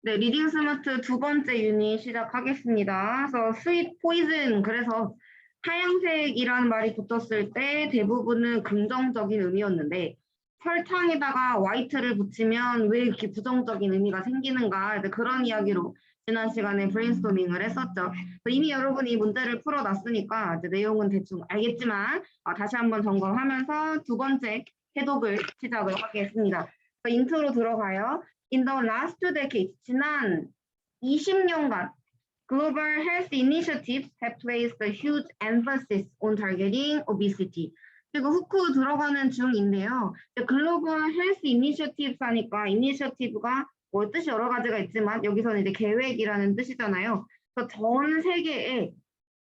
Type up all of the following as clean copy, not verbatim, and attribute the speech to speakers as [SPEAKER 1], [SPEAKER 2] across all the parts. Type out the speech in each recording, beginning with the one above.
[SPEAKER 1] 네, 리딩 스마트 두 번째 유닛 시작하겠습니다. 그래서 스윗 포이즌, 그래서 하얀색이라는 말이 붙었을 때 대부분은 긍정적인 의미였는데 설탕에다가 화이트를 붙이면 왜 이렇게 부정적인 의미가 생기는가 이제 그런 이야기로 지난 시간에 브레인스토밍을 했었죠. 이미 여러분이 문제를 풀어놨으니까 이제 내용은 대충 알겠지만 다시 한번 점검하면서 두 번째 해독을 시작을 하겠습니다. 인트로 들어가요. In the last two decades, 지난 20년간, global health initiatives have placed a huge emphasis on targeting obesity. 그리고 후크 들어가는 중인데요. 글로벌 헬스 이니셔티브 하니까 이니셔티브가 뭐 뜻이 여러 가지가 있지만 여기서는 이제 계획이라는 뜻이잖아요. 그래서 전 세계에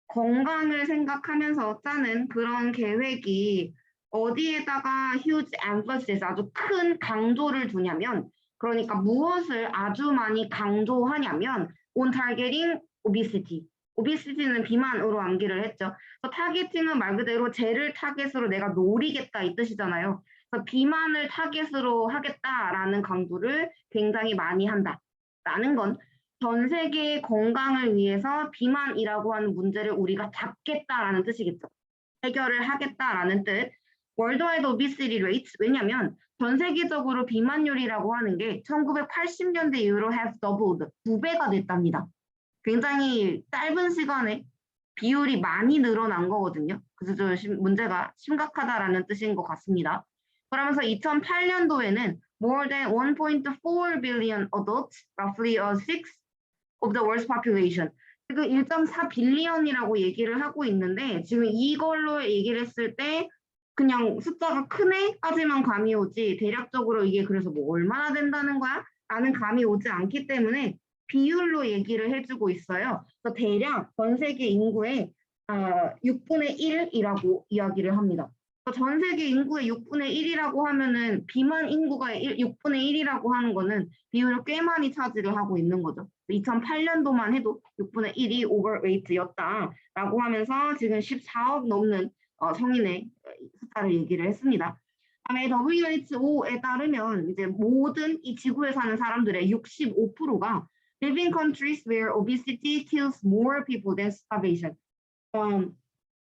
[SPEAKER 1] 건강을 생각하면서 짜는 그런 계획이 어디에다가 huge emphasis, 아주 큰 강조를 두냐면, 그러니까 무엇을 아주 많이 강조하냐면 on targeting obesity. obesity는 비만으로 암기를 했죠. 그래서 타겟팅은 말 그대로 쟤를 타겟으로 내가 노리겠다 이 뜻이잖아요. 그래서 비만을 타겟으로 하겠다라는 강조를 굉장히 많이 한다라는 건 전 세계의 건강을 위해서 비만이라고 하는 문제를 우리가 잡겠다라는 뜻이겠죠. 해결을 하겠다라는 뜻. 월드와이드 오비시티 레이트, 왜냐하면 전 세계적으로 비만율이라고 하는 게 1980년대 이후로 have doubled, 2배가 됐답니다. 굉장히 짧은 시간에 비율이 많이 늘어난 거거든요. 그래서 문제가 심각하다라는 뜻인 것 같습니다. 그러면서 2008년도에는 more than 1.4 billion adults, roughly a sixth of the world's population. 지금 1.4 빌리언이라고 얘기를 하고 있는데 지금 이걸로 얘기를 했을 때 그냥 숫자가 크네까지만 감이 오지 대략적으로 이게 그래서 뭐 얼마나 된다는 거야? 라는 감이 오지 않기 때문에 비율로 얘기를 해주고 있어요. 그래서 대략 전 세계 인구의 6분의 1이라고 이야기를 합니다. 전 세계 인구의 6분의 1이라고 하면은 비만 인구가 6분의 1이라고 하는 거는 비율을 꽤 많이 차지를 하고 있는 거죠. 2008년도만 해도 6분의 1이 오버웨이트였다라고 하면서 지금 14억 넘는 성인의 숫자를 얘기를 했습니다. 다음에 WHO에 따르면 이제 모든 이 지구에 사는 사람들의 65%가 live in countries where obesity kills more people than starvation.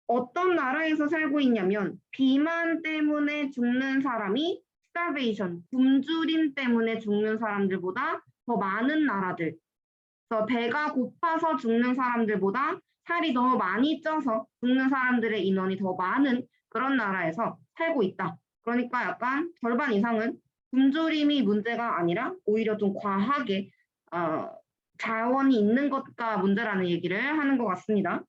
[SPEAKER 1] 어떤 나라에서 살고 있냐면 비만 때문에 죽는 사람이 starvation, 굶주림 때문에 죽는 사람들보다 더 많은 나라들. 그래서 배가 고파서 죽는 사람들보다 살이 더 많이 쪄서 죽는 사람들의 인원이 더 많은 그런 나라에서 살고 있다. 그러니까 약간 절반 이상은 굶주림이 문제가 아니라 오히려 좀 과하게 자원이 있는 것가 문제라는 얘기를 하는 것 같습니다.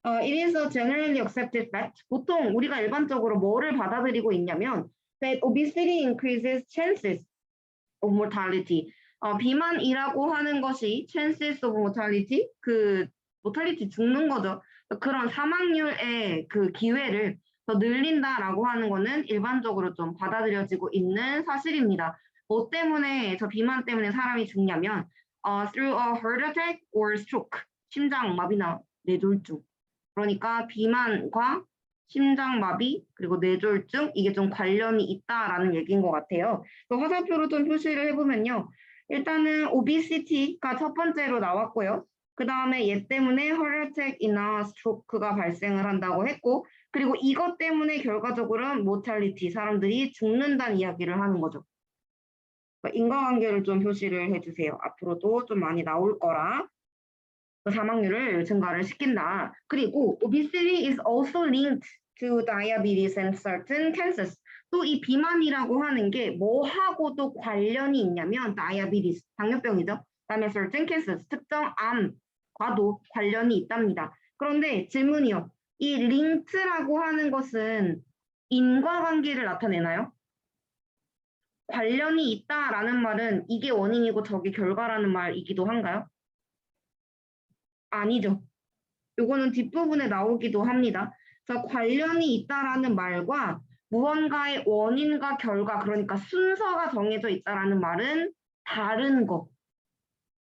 [SPEAKER 1] It is a generally accepted fact. 보통 우리가 일반적으로 뭐를 받아들이고 있냐면 that obesity increases chances of mortality. 비만이라고 하는 것이 chances of mortality, 그 mortality 죽는 거죠. 그런 사망률의 그 기회를 더 늘린다라고 하는 거는 일반적으로 좀 받아들여지고 있는 사실입니다. 뭐 때문에 저 비만 때문에 사람이 죽냐면 through a heart attack or stroke, 심장마비나 뇌졸중. 그러니까 비만과 심장마비 그리고 뇌졸중 이게 좀 관련이 있다라는 얘기인 것 같아요. 화살표로 좀 표시를 해보면요. 일단은 obesity가 첫 번째로 나왔고요. 그 다음에 얘 때문에 heart attack이나 stroke가 발생을 한다고 했고 그리고 이것 때문에 결과적으로는 mortality, 사람들이 죽는다는 이야기를 하는 거죠. 인과관계를 좀 표시를 해주세요. 앞으로도 좀 많이 나올 거라. 사망률을 증가를 시킨다. 그리고 obesity is also linked to diabetes and certain cancers. 또 이 비만이라고 하는 게 뭐하고도 관련이 있냐면 diabetes, 당뇨병이죠. 그다음에 certain cancers, 특정 암과도 관련이 있답니다. 그런데 질문이요. 이 linked라고 하는 것은 인과관계를 나타내나요? 관련이 있다라는 말은 이게 원인이고 저게 결과라는 말이기도 한가요? 아니죠. 요거는 뒷부분에 나오기도 합니다. 그래서 관련이 있다라는 말과 무언가의 원인과 결과, 그러니까 순서가 정해져 있다라는 말은 다른 거.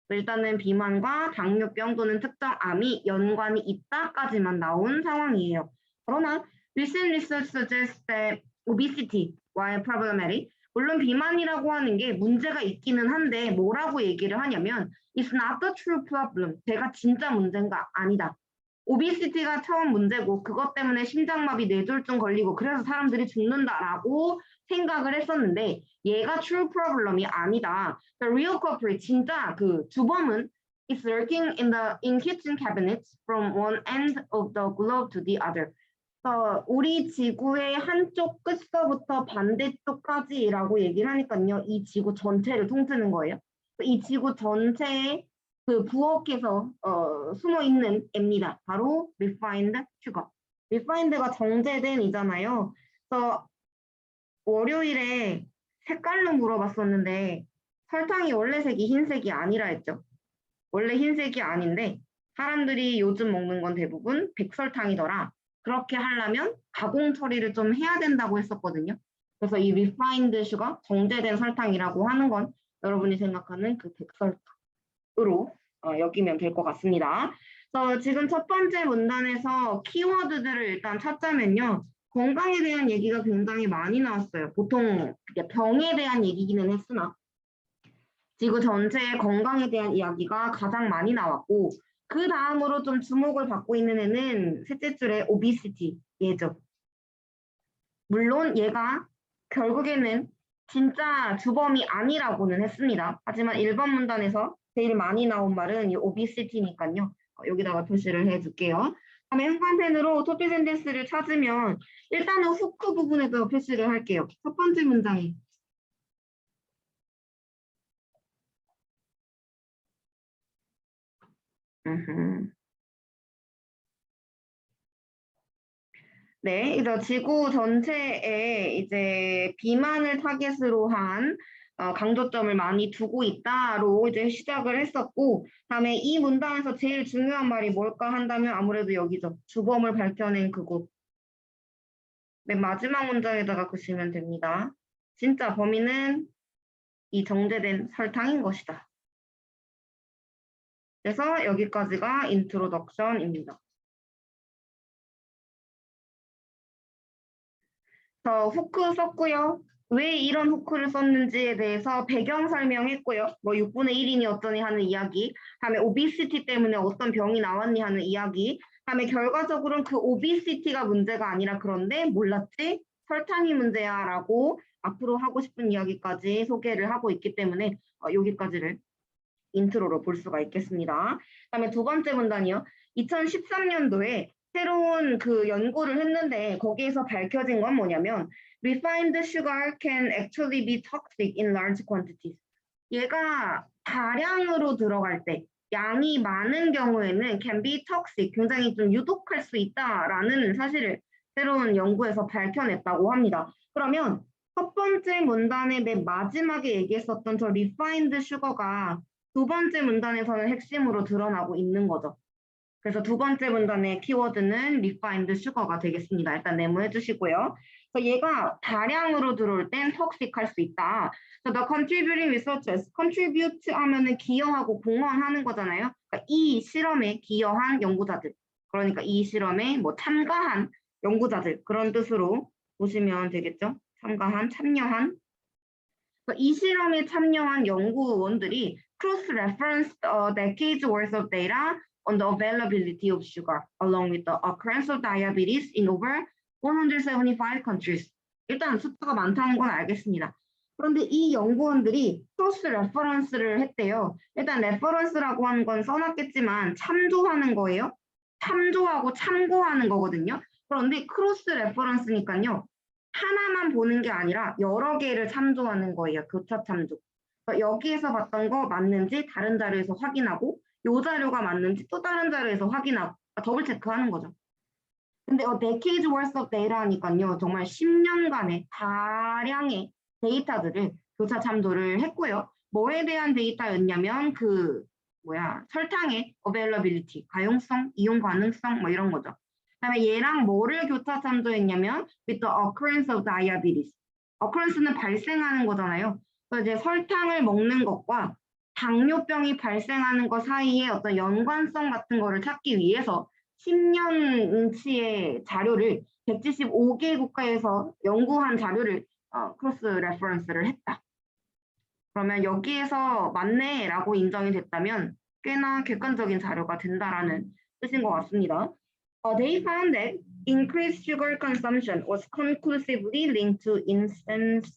[SPEAKER 1] 일단은 비만과 당뇨병 또는 특정 암이 연관이 있다까지만 나온 상황이에요. 그러나 recent research suggests that obesity, while problematic, 물론 비만이라고 하는 게 문제가 있기는 한데 뭐라고 얘기를 하냐면 It's not the true problem. 배가 진짜 문제인가? 아니다. 오비시티가 처음 문제고 그것 때문에 심장마비, 뇌졸중 걸리고 그래서 사람들이 죽는다라고 생각을 했었는데 얘가 true problem이 아니다. The real culprit, 진짜 그 주범은 is lurking in kitchen cabinets from one end of the globe to the other. 우리 지구의 한쪽 끝서부터 반대쪽까지라고 얘기를 하니까요. 이 지구 전체를 통틀는 거예요. 이 지구 전체에 그 부엌에서 숨어 있는 애입니다. 바로 refined sugar. refined가 정제된 이잖아요. 그래서 월요일에 색깔로 물어봤었는데 설탕이 원래 색이 흰색이 아니라 했죠. 원래 흰색이 아닌데 사람들이 요즘 먹는 건 대부분 백설탕이더라. 그렇게 하려면 가공 처리를 좀 해야 된다고 했었거든요. 그래서 이 refined sugar, 정제된 설탕이라고 하는 건 여러분이 생각하는 그 백설탕으로 여기면 될 것 같습니다. 그래서 지금 첫 번째 문단에서 키워드들을 일단 찾자면요. 건강에 대한 얘기가 굉장히 많이 나왔어요. 보통 병에 대한 얘기기는 했으나 지구 전체의 건강에 대한 이야기가 가장 많이 나왔고 그 다음으로 좀 주목을 받고 있는 애는 셋째 줄의 obesity 얘죠. 물론 얘가 결국에는 진짜 주범이 아니라고는 했습니다. 하지만 1번 문단에서 제일 많이 나온 말은 이 obesity니까요. 여기다가 표시를 해줄게요. 다음에 형광펜으로 토피 센텐스를 찾으면 일단은 후크 부분에도 표시를 할게요. 첫 번째 문장에 네, 그래서 지구 전체에 이제 비만을 타겟으로 한 강조점을 많이 두고 있다로 이제 시작을 했었고, 다음에 이 문단에서 제일 중요한 말이 뭘까 한다면 아무래도 여기죠. 주범을 밝혀낸 그곳. 맨 마지막 문장에다가 그시면 됩니다. 진짜 범인은 이 정제된 설탕인 것이다. 그래서 여기까지가 인트로덕션입니다. 후크 썼고요. 왜 이런 후크를 썼는지에 대해서 배경 설명했고요. 뭐 6분의 1이니 어쩌니 하는 이야기, 다음에 오비시티 때문에 어떤 병이 나왔니 하는 이야기, 다음에 결과적으로는 그 오비시티가 문제가 아니라 그런데 몰랐지? 설탕이 문제야 라고 앞으로 하고 싶은 이야기까지 소개를 하고 있기 때문에 여기까지를 인트로로 볼 수가 있겠습니다. 그다음에 두 번째 문단이요. 2013년도에 새로운 그 연구를 했는데 거기에서 밝혀진 건 뭐냐면 refined sugar can actually be toxic in large quantities. 얘가 다량으로 들어갈 때 양이 많은 경우에는 can be toxic, 굉장히 좀 유독할 수 있다라는 사실을 새로운 연구에서 밝혀냈다고 합니다. 그러면 첫 번째 문단의 맨 마지막에 얘기했었던 저 refined sugar가 두 번째 문단에서는 핵심으로 드러나고 있는 거죠. 그래서 두 번째 문단의 키워드는 refined sugar가 되겠습니다. 일단 메모해 주시고요. 그래서 얘가 다량으로 들어올 땐 톡식할 수 있다. So the contributing researchers, contribute 하면은 기여하고 공헌하는 거잖아요. 그러니까 이 실험에 기여한 연구자들, 그러니까 이 실험에 뭐 참가한 연구자들 그런 뜻으로 보시면 되겠죠. 참가한, 참여한. 이 실험에 참여한 연구원들이 cross-referenced decades worth of data on the availability of sugar, along with the occurrence of diabetes in over 175 countries. 일단 숫자가 많다는 건 알겠습니다. 그런데 이 연구원들이 cross-reference를 했대요. 일단 reference라고 하는 건 써놨겠지만 참조하는 거예요. 참조하고 참고하는 거거든요. 그런데 cross-reference니까요. 하나만 보는 게 아니라 여러 개를 참조하는 거예요. 교차 참조. 여기에서 봤던 거 맞는지 다른 자료에서 확인하고 이 자료가 맞는지 또 다른 자료에서 확인하고 더블 체크하는 거죠. 근데 decades worth of data 하니까요. 정말 10년간의 다량의 데이터들을 교차 참조를 했고요. 뭐에 대한 데이터였냐면 설탕의 availability, 가용성, 이용 가능성 뭐 이런 거죠. 그다음에 얘랑 뭐를 교차 참조했냐면 with the occurrence of diabetes. occurrence는 발생하는 거잖아요. 그래서 이제 설탕을 먹는 것과 당뇨병이 발생하는 것 사이에 어떤 연관성 같은 거를 찾기 위해서 10년치의 자료를 175개 국가에서 연구한 자료를 크로스 레퍼런스를 했다. 그러면 여기에서 맞네라고 인정이 됐다면 꽤나 객관적인 자료가 된다라는 뜻인 것 같습니다. They found that increased sugar consumption was conclusively linked to instance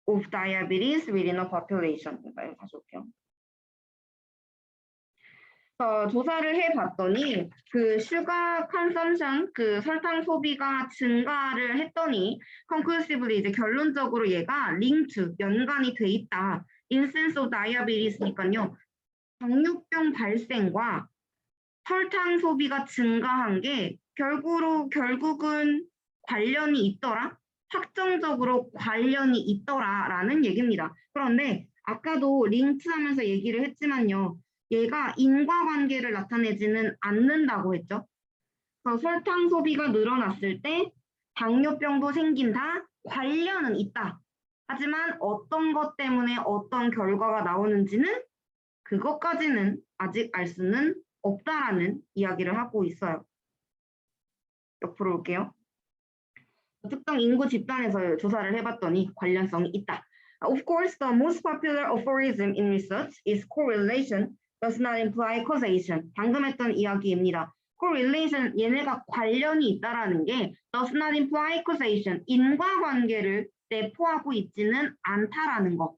[SPEAKER 1] of diabetes within a population. 다시 올게요. 조사를 해봤더니 그 슈가 컨섬션, 그 설탕 소비가 증가를 했더니 conclusively 이제 결론적으로 얘가 linked, 연관이 돼 있다. instance of diabetes니까요. 당뇨병 발생과 설탕 소비가 증가한 게 결국은 관련이 있더라. 확정적으로 관련이 있더라라는 얘기입니다. 그런데 아까도 링크 하면서 얘기를 했지만요. 얘가 인과관계를 나타내지는 않는다고 했죠. 그래서 설탕 소비가 늘어났을 때 당뇨병도 생긴다. 관련은 있다. 하지만 어떤 것 때문에 어떤 결과가 나오는지는 그것까지는 아직 알 수는 없다라는 이야기를 하고 있어요. 옆으로 올게요. 특정 인구 집단에서 조사를 해봤더니 관련성이 있다. Of course, the most popular aphorism in research is correlation does not imply causation. 방금 했던 이야기입니다. correlation, 얘네가 관련이 있다라는 게 does not imply causation, 인과관계를 내포하고 있지는 않다라는 거.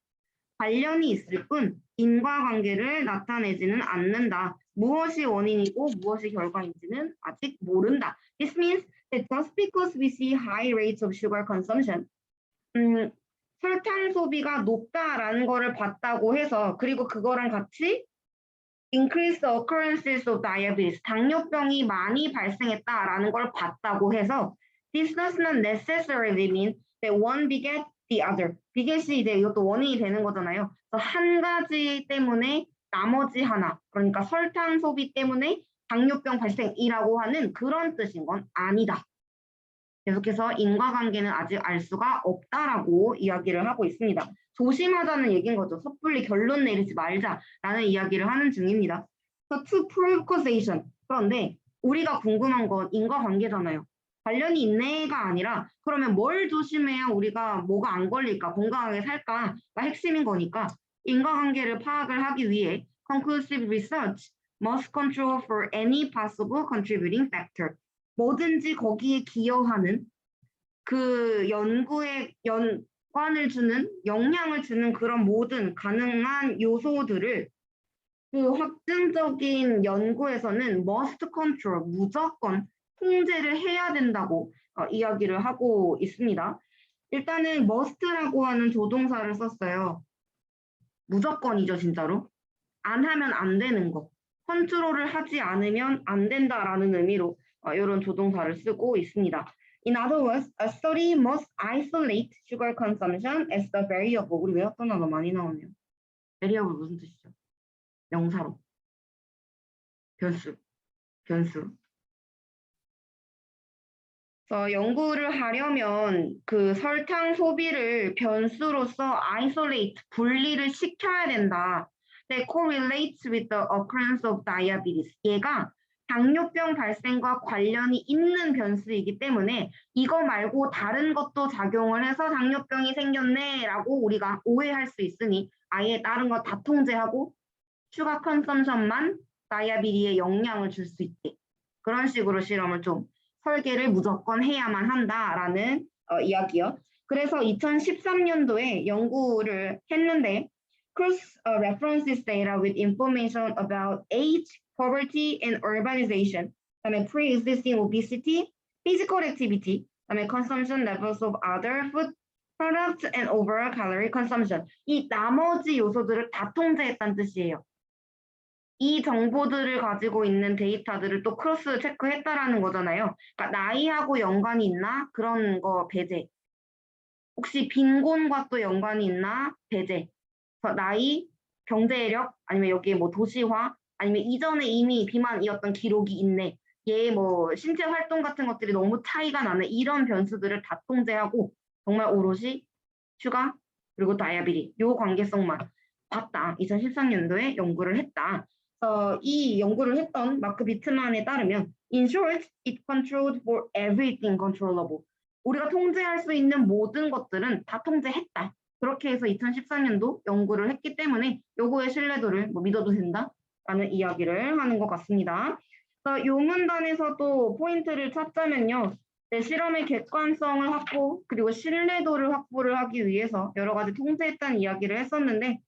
[SPEAKER 1] 관련이 있을 뿐 인과관계를 나타내지는 않는다. 무엇이 원인이고 무엇이 결과인지는 아직 모른다. This means that just because we see high rates of sugar consumption, 설탕 소비가 높다라는 거를 봤다고 해서 그리고 그거랑 같이 increase the occurrences of diabetes, 당뇨병이 많이 발생했다라는 걸 봤다고 해서 this does not necessarily mean that one beget the other. 비겟이 이제 이것도 원인이 되는 거잖아요. 그래서 한 가지 때문에 나머지 하나, 그러니까 설탕 소비 때문에 당뇨병 발생이라고 하는 그런 뜻인 건 아니다. 계속해서 인과관계는 아직 알 수가 없다라고 이야기를 하고 있습니다. 조심하자는 얘기인 거죠. 섣불리 결론 내리지 말자라는 이야기를 하는 중입니다. So to prove causation. 그런데 우리가 궁금한 건 인과관계잖아요. 관련이 있네가 아니라 그러면 뭘 조심해야 우리가 뭐가 안 걸릴까, 건강하게 살까가 핵심인 거니까 인과관계를 파악을 하기 위해 conclusive research must control for any possible contributing factor. 뭐든지 거기에 기여하는 그 연구에 연관을 주는, 영향을 주는 그런 모든 가능한 요소들을 그 확증적인 연구에서는 must control, 무조건 통제를 해야 된다고 이야기를 하고 있습니다. 일단은 must라고 하는 조동사를 썼어요. 무조건이죠, 진짜로. 안 하면 안 되는 거. 컨트롤을 하지 않으면 안 된다라는 의미로 이런 조동사를 쓰고 있습니다. In other words, a study must isolate sugar consumption as the variable. 우리 외웠던 단어 많이 나오네요. variable 무슨 뜻이죠? 명사로. 변수. 연구를 하려면 그 설탕 소비를 변수로서 isolate, 분리를 시켜야 된다. That correlates with the occurrence of diabetes. 얘가 당뇨병 발생과 관련이 있는 변수이기 때문에 이거 말고 다른 것도 작용을 해서 당뇨병이 생겼네라고 우리가 오해할 수 있으니 아예 다른 거 다 통제하고 슈가 컨섬션만 다이아비디에 영향을 줄 수 있게 그런 식으로 실험을 좀 설계를 무조건 해야만 한다라는 이야기요. 그래서 2013년도에 연구를 했는데 cross references data with information about age, poverty, and urbanization, 그다음에 pre-existing obesity, physical activity, 그다음에 consumption levels of other food products and overall calorie consumption. 이 나머지 요소들을 다 통제했다는 뜻이에요. 이 정보들을 가지고 있는 데이터들을 또 크로스 체크했다라는 거잖아요. 그러니까 나이하고 연관이 있나? 그런 거 배제. 혹시 빈곤과 또 연관이 있나? 배제. 나이, 경제력, 아니면 여기에 뭐 도시화, 아니면 이전에 이미 비만이었던 기록이 있네. 얘 뭐 신체 활동 같은 것들이 너무 차이가 나네. 이런 변수들을 다 통제하고 정말 오롯이 슈가 그리고 다이아비디 요 관계성만 봤다. 2013년도에 연구를 했다. 이 연구를 했던 마크 비트만에 따르면 In short, it controlled for everything controllable. 우리가 통제할 수 있는 모든 것들은 다 통제했다. 그렇게 해서 2014년도 연구를 했기 때문에 요거의 신뢰도를 뭐 믿어도 된다라는 이야기를 하는 것 같습니다. 요 문단에서도 포인트를 찾자면요. 네, 실험의 객관성을 확보 그리고 신뢰도를 확보를 하기 위해서 여러 가지 통제했다는 이야기를 했었는데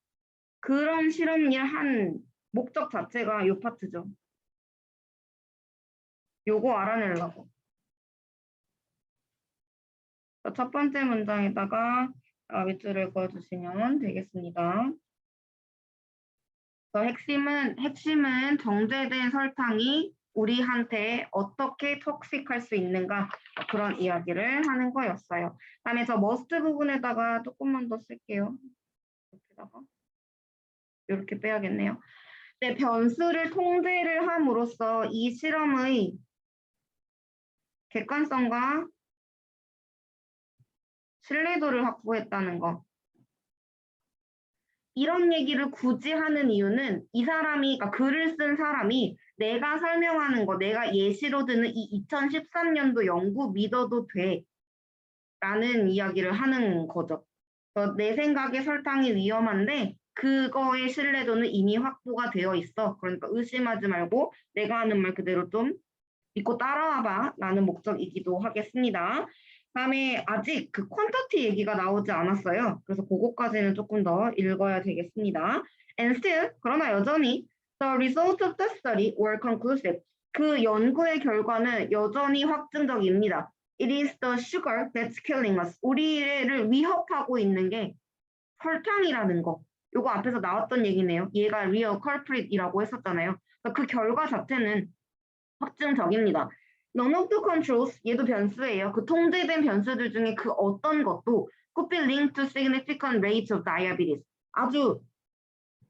[SPEAKER 1] 그런 실험을 한 목적 자체가 요 파트죠. 요거 알아내려고. 첫 번째 문장에다가 밑줄을 그어주시면 되겠습니다. 핵심은 정제된 설탕이 우리한테 어떻게 톡식할 수 있는가 그런 이야기를 하는 거였어요. 다음에 저 머스트 부분에다가 조금만 더 쓸게요. 이렇게다가 이렇게 빼야겠네요. 네, 변수를 통제를 함으로써 이 실험의 객관성과 신뢰도를 확보했다는 거. 이런 얘기를 굳이 하는 이유는 이 사람이, 그러니까 글을 쓴 사람이 내가 설명하는 거, 내가 예시로 드는 이 2013년도 연구 믿어도 돼. 라는 이야기를 하는 거죠. 내 생각에 설탕이 위험한데 그거의 신뢰도는 이미 확보가 되어 있어. 그러니까 의심하지 말고 내가 하는 말 그대로 좀 믿고 따라와봐 라는 목적이기도 하겠습니다. 다음에 아직 그 퀀터티 얘기가 나오지 않았어요. 그래서 그거까지는 조금 더 읽어야 되겠습니다. And still, 그러나 여전히 the results of the study were conclusive. 그 연구의 결과는 여전히 확증적입니다. It is the sugar that's killing us. 우리를 위협하고 있는 게 설탕이라는 거. 요거 앞에서 나왔던 얘기네요. 얘가 real culprit이라고 했었잖아요. 그러니까 그 결과 자체는 확증적입니다. None of the controls, 얘도 변수예요. 그 통제된 변수들 중에 그 어떤 것도 could be linked to significant rates of diabetes. 아주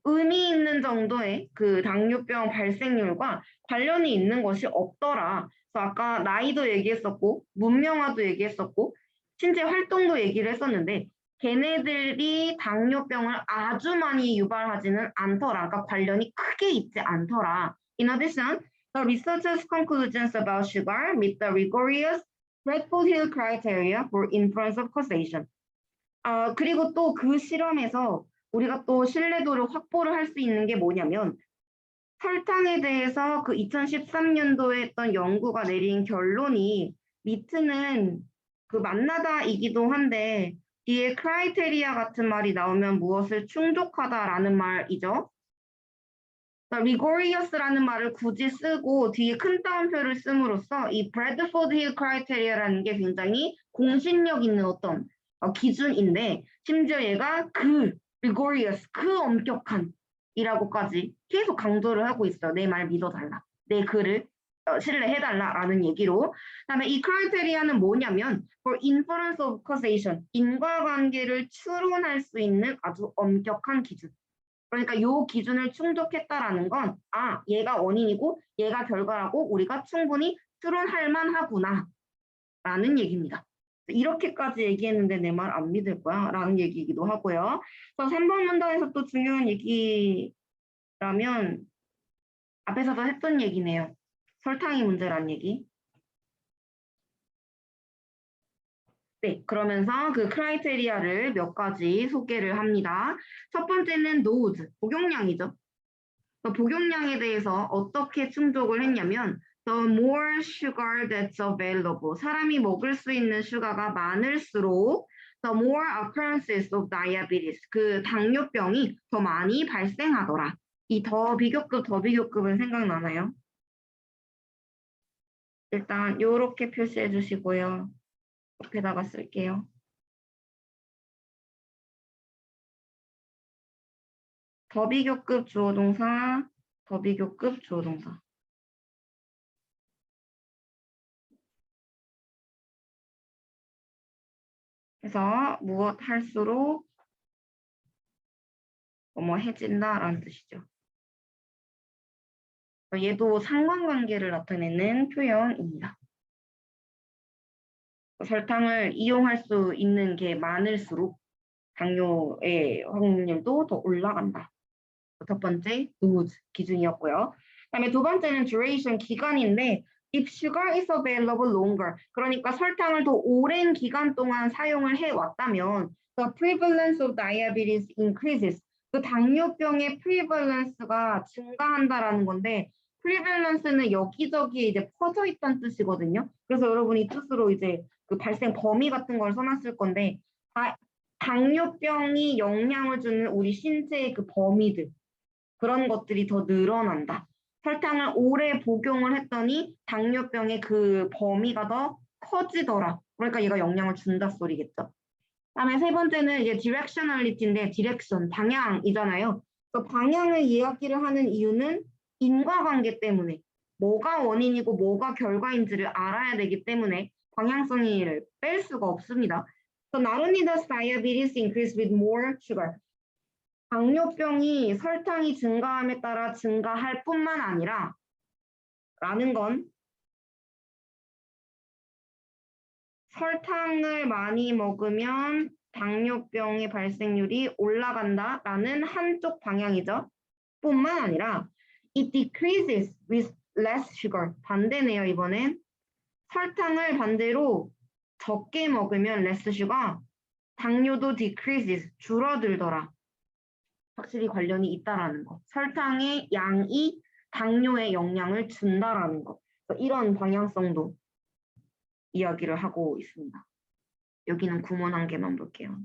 [SPEAKER 1] 의미 있는 정도의 그 당뇨병 발생률과 관련이 있는 것이 없더라. 그래서 아까 나이도 얘기했었고 문명화도 얘기했었고 신체 활동도 얘기를 했었는데 걔네들이 당뇨병을 아주 많이 유발하지는 않더라. 그러니까 관련이 크게 있지 않더라. In addition, the researchers' conclusions about sugar meet the rigorous Redfield-Hill criteria for inference of causation. 그리고 또 그 실험에서 우리가 또 신뢰도를 확보를 할 수 있는 게 뭐냐면 설탕에 대해서 그 2013년도에 했던 연구가 내린 결론이 미트는 그 만나다이기도 한데 뒤에 크라이테리아 같은 말이 나오면 무엇을 충족하다라는 말이죠. rigorous라는 말을 굳이 쓰고 뒤에 큰 따옴표를 씀으로써 이 브래드포드 힐 크라이테리아라는 게 굉장히 공신력 있는 어떤 기준인데 심지어 얘가 그 rigorous, 그 엄격한 이라고까지 계속 강조를 하고 있어요. 내 말 믿어달라. 내 글을 신뢰해달라라는 얘기로. 그다음에 이 크라이테리아는 뭐냐면 for inference of causation, 인과관계를 추론할 수 있는 아주 엄격한 기준. 그러니까 이 기준을 충족했다라는 건 얘가 원인이고 얘가 결과라고 우리가 충분히 추론할 만하구나 라는 얘기입니다. 이렇게까지 얘기했는데 내 말 안 믿을 거야? 라는 얘기이기도 하고요. 그래서 3번 문단에서 또 중요한 얘기라면 앞에서도 했던 얘기네요. 설탕이 문제란 얘기. 네, 그러면서 그 크라이테리아를 몇 가지 소개를 합니다. 첫 번째는 노즈, 복용량이죠. 복용량에 대해서 어떻게 충족을 했냐면 the more sugar that's available, 사람이 먹을 수 있는 슈가가 많을수록 the more occurrences of diabetes, 그 당뇨병이 더 많이 발생하더라. 이 더 비교급은 생각나나요? 일단 이렇게 표시해 주시고요. 옆에다가 쓸게요. 더 비교급 주어동사, 더 비교급 주어동사. 그래서 무엇 할수록 해진다라는 뜻이죠. 얘도 상관관계를 나타내는 표현입니다. 설탕을 이용할 수 있는 게 많을수록 당뇨의 확률도 더 올라간다. 첫 번째 dose 기준이었고요. 그다음에 두 번째는 duration 기간인데 If sugar is available longer, 그러니까 설탕을 더 오랜 기간 동안 사용을 해왔다면 the prevalence of diabetes increases. 그 당뇨병의 prevalence가 증가한다라는 건데 prevalence는 여기저기에 이제 퍼져 있다는 뜻이거든요. 그래서 여러분이 뜻으로 이제 그 발생 범위 같은 걸 써놨을 건데 당뇨병이 영향을 주는 우리 신체의 그 범위들 그런 것들이 더 늘어난다. 설탕을 오래 복용을 했더니 당뇨병의 그 범위가 더 커지더라. 그러니까 얘가 영향을 준다 소리겠죠. 다음에 세 번째는 이제 directionality인데 direction, 방향이잖아요. 그래서 방향을 이야기를 하는 이유는 인과관계 때문에 뭐가 원인이고 뭐가 결과인지를 알아야 되기 때문에 방향성을 뺄 수가 없습니다. So not only does diabetes increase with more sugar, 당뇨병이 설탕이 증가함에 따라 증가할 뿐만 아니라 라는 건 설탕을 많이 먹으면 당뇨병의 발생률이 올라간다라는 한쪽 방향이죠. 뿐만 아니라 it decreases with less sugar. 반대네요, 이번엔. 설탕을 반대로 적게 먹으면 less sugar, 당뇨도 decreases, 줄어들더라. 확실히 관련이 있다라는 거. 설탕의 양이 당뇨에 영향을 준다라는 거. 이런 방향성도 이야기를 하고 있습니다. 여기는 구문 한 개만 볼게요.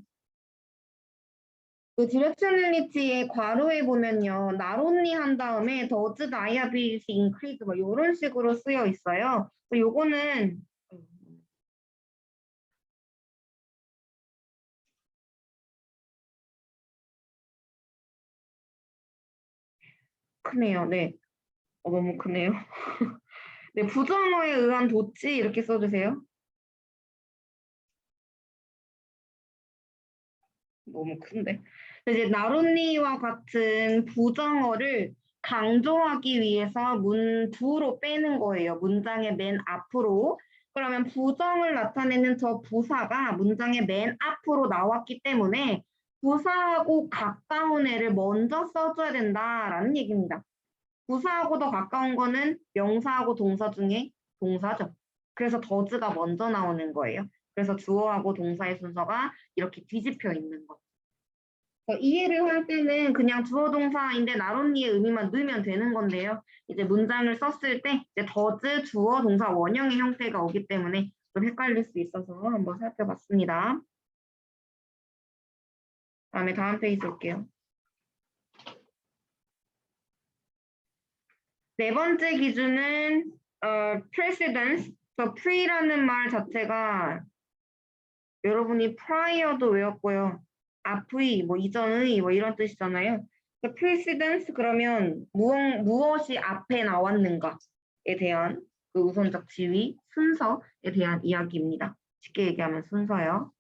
[SPEAKER 1] 그 디렉셔널리티의 괄호에 보면요. not only 한 다음에 does diabetes increase 뭐 이런 식으로 쓰여 있어요. 요거는 크네요. 네. 너무 크네요. 네, 부정어에 의한 도치 이렇게 써주세요. 너무 큰데. 이제 나론니와 같은 부정어를 강조하기 위해서 문부로 빼는 거예요. 문장의 맨 앞으로. 그러면 부정을 나타내는 저 부사가 문장의 맨 앞으로 나왔기 때문에 부사하고 가까운 애를 먼저 써줘야 된다라는 얘기입니다. 부사하고 더 가까운 거는 명사하고 동사 중에 동사죠. 그래서 더즈가 먼저 나오는 거예요. 그래서 주어하고 동사의 순서가 이렇게 뒤집혀 있는 거. 이해를 할 때는 그냥 주어 동사인데 나론니의 의미만 넣으면 되는 건데요. 이제 문장을 썼을 때 이제 더즈 주어 동사 원형의 형태가 오기 때문에 좀 헷갈릴 수 있어서 한번 살펴봤습니다. 다음에 다음 페이지 올게요. 네 번째 기준은 precedence. pre라는 말 자체가 여러분이 prior도 외웠고요. 앞의, 뭐 이전의 뭐 이런 뜻이잖아요. precedence 그러면 무엇이 앞에 나왔는가에 대한 그 우선적 지위, 순서에 대한 이야기입니다. 쉽게 얘기하면 순서요.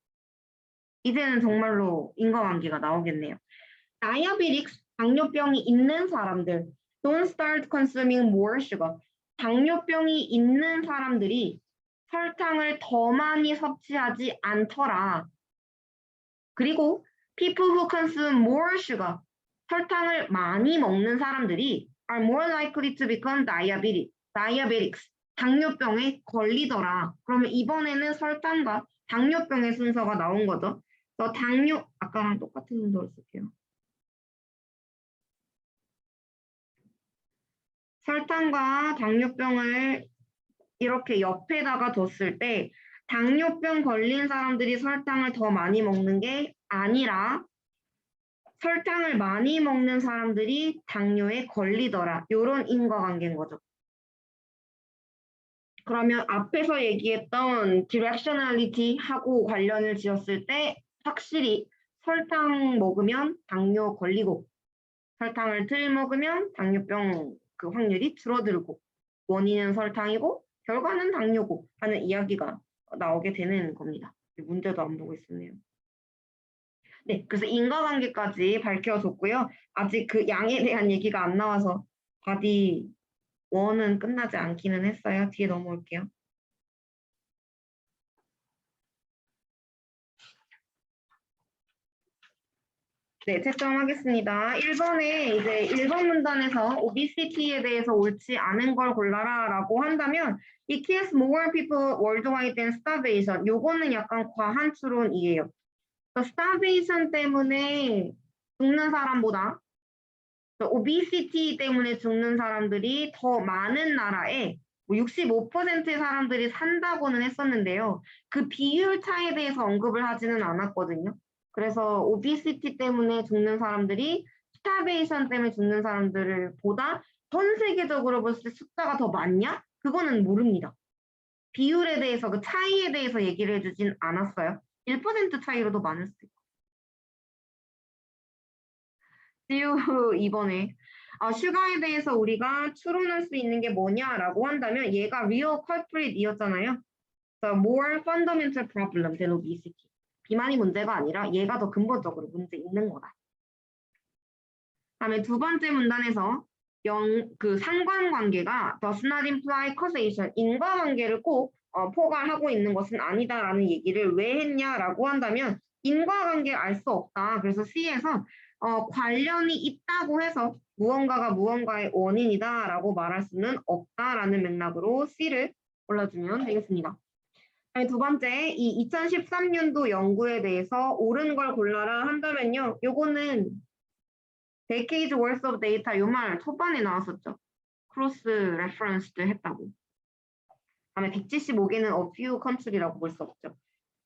[SPEAKER 1] 이제는 정말로 인과관계가 나오겠네요. 다이아베틱스, 당뇨병이 있는 사람들, don't start consuming more sugar. 당뇨병이 있는 사람들이 설탕을 더 많이 섭취하지 않더라. 그리고 people who consume more sugar, 설탕을 많이 먹는 사람들이 are more likely to become diabetics, 당뇨병에 걸리더라. 그러면 이번에는 설탕과 당뇨병의 순서가 나온 거죠. 아까랑 똑같은 순서를 쓸게요. 설탕과 당뇨병을 이렇게 옆에다가 뒀을 때 당뇨병 걸린 사람들이 설탕을 더 많이 먹는 게 아니라 설탕을 많이 먹는 사람들이 당뇨에 걸리더라. 이런 인과관계인 거죠. 그러면 앞에서 얘기했던 directionality하고 관련을 지었을 때 확실히 설탕 먹으면 당뇨 걸리고 설탕을 덜 먹으면 당뇨병 그 확률이 줄어들고 원인은 설탕이고 결과는 당뇨고 하는 이야기가 나오게 되는 겁니다. 문제도 안 보고 있었네요. 네, 그래서 인과관계까지 밝혀줬고요. 아직 그 양에 대한 얘기가 안 나와서 바디 1은 끝나지 않기는 했어요. 뒤에 넘어올게요. 네, 채점하겠습니다. 1번에 이제 1번 문단에서 obesity에 대해서 옳지 않은 걸 골라라 라고 한다면 it kills more people worldwide than starvation. 요거는 약간 과한 추론이에요. starvation 때문에 죽는 사람보다 obesity 때문에 죽는 사람들이 더 많은 나라에 65%의 사람들이 산다고는 했었는데요. 그 비율 차에 대해서 언급을 하지는 않았거든요. 그래서 obesity 때문에 죽는 사람들이 starvation 때문에 죽는 사람들을 보다 전 세계적으로 봤을 때 숫자가 더 많냐? 그거는 모릅니다. 비율에 대해서 그 차이에 대해서 얘기를 해주진 않았어요. 1% 차이로도 많을 수도 있고. 지우 2번에 슈가에 대해서 우리가 추론할 수 있는 게 뭐냐라고 한다면 얘가 real culprit이었잖아요. The more fundamental problem than obesity. 비만이 문제가 아니라 얘가 더 근본적으로 문제 있는 거다. 다음에 두 번째 문단에서 그 상관관계가 does not imply causation. 인과관계를 꼭 포괄하고 있는 것은 아니다라는 얘기를 왜 했냐라고 한다면 인과관계를 알 수 없다. 그래서 C에서 관련이 있다고 해서 무언가가 무언가의 원인이다라고 말할 수는 없다라는 맥락으로 C를 골라주면 되겠습니다. 두 번째, 이 2013년도 연구에 대해서 옳은 걸 골라라 한다면요. 요거는 decades worth of data 요 말 초반에 나왔었죠. cross referenced 했다고. 다음에 175개는 a few country라고 볼 수 없죠.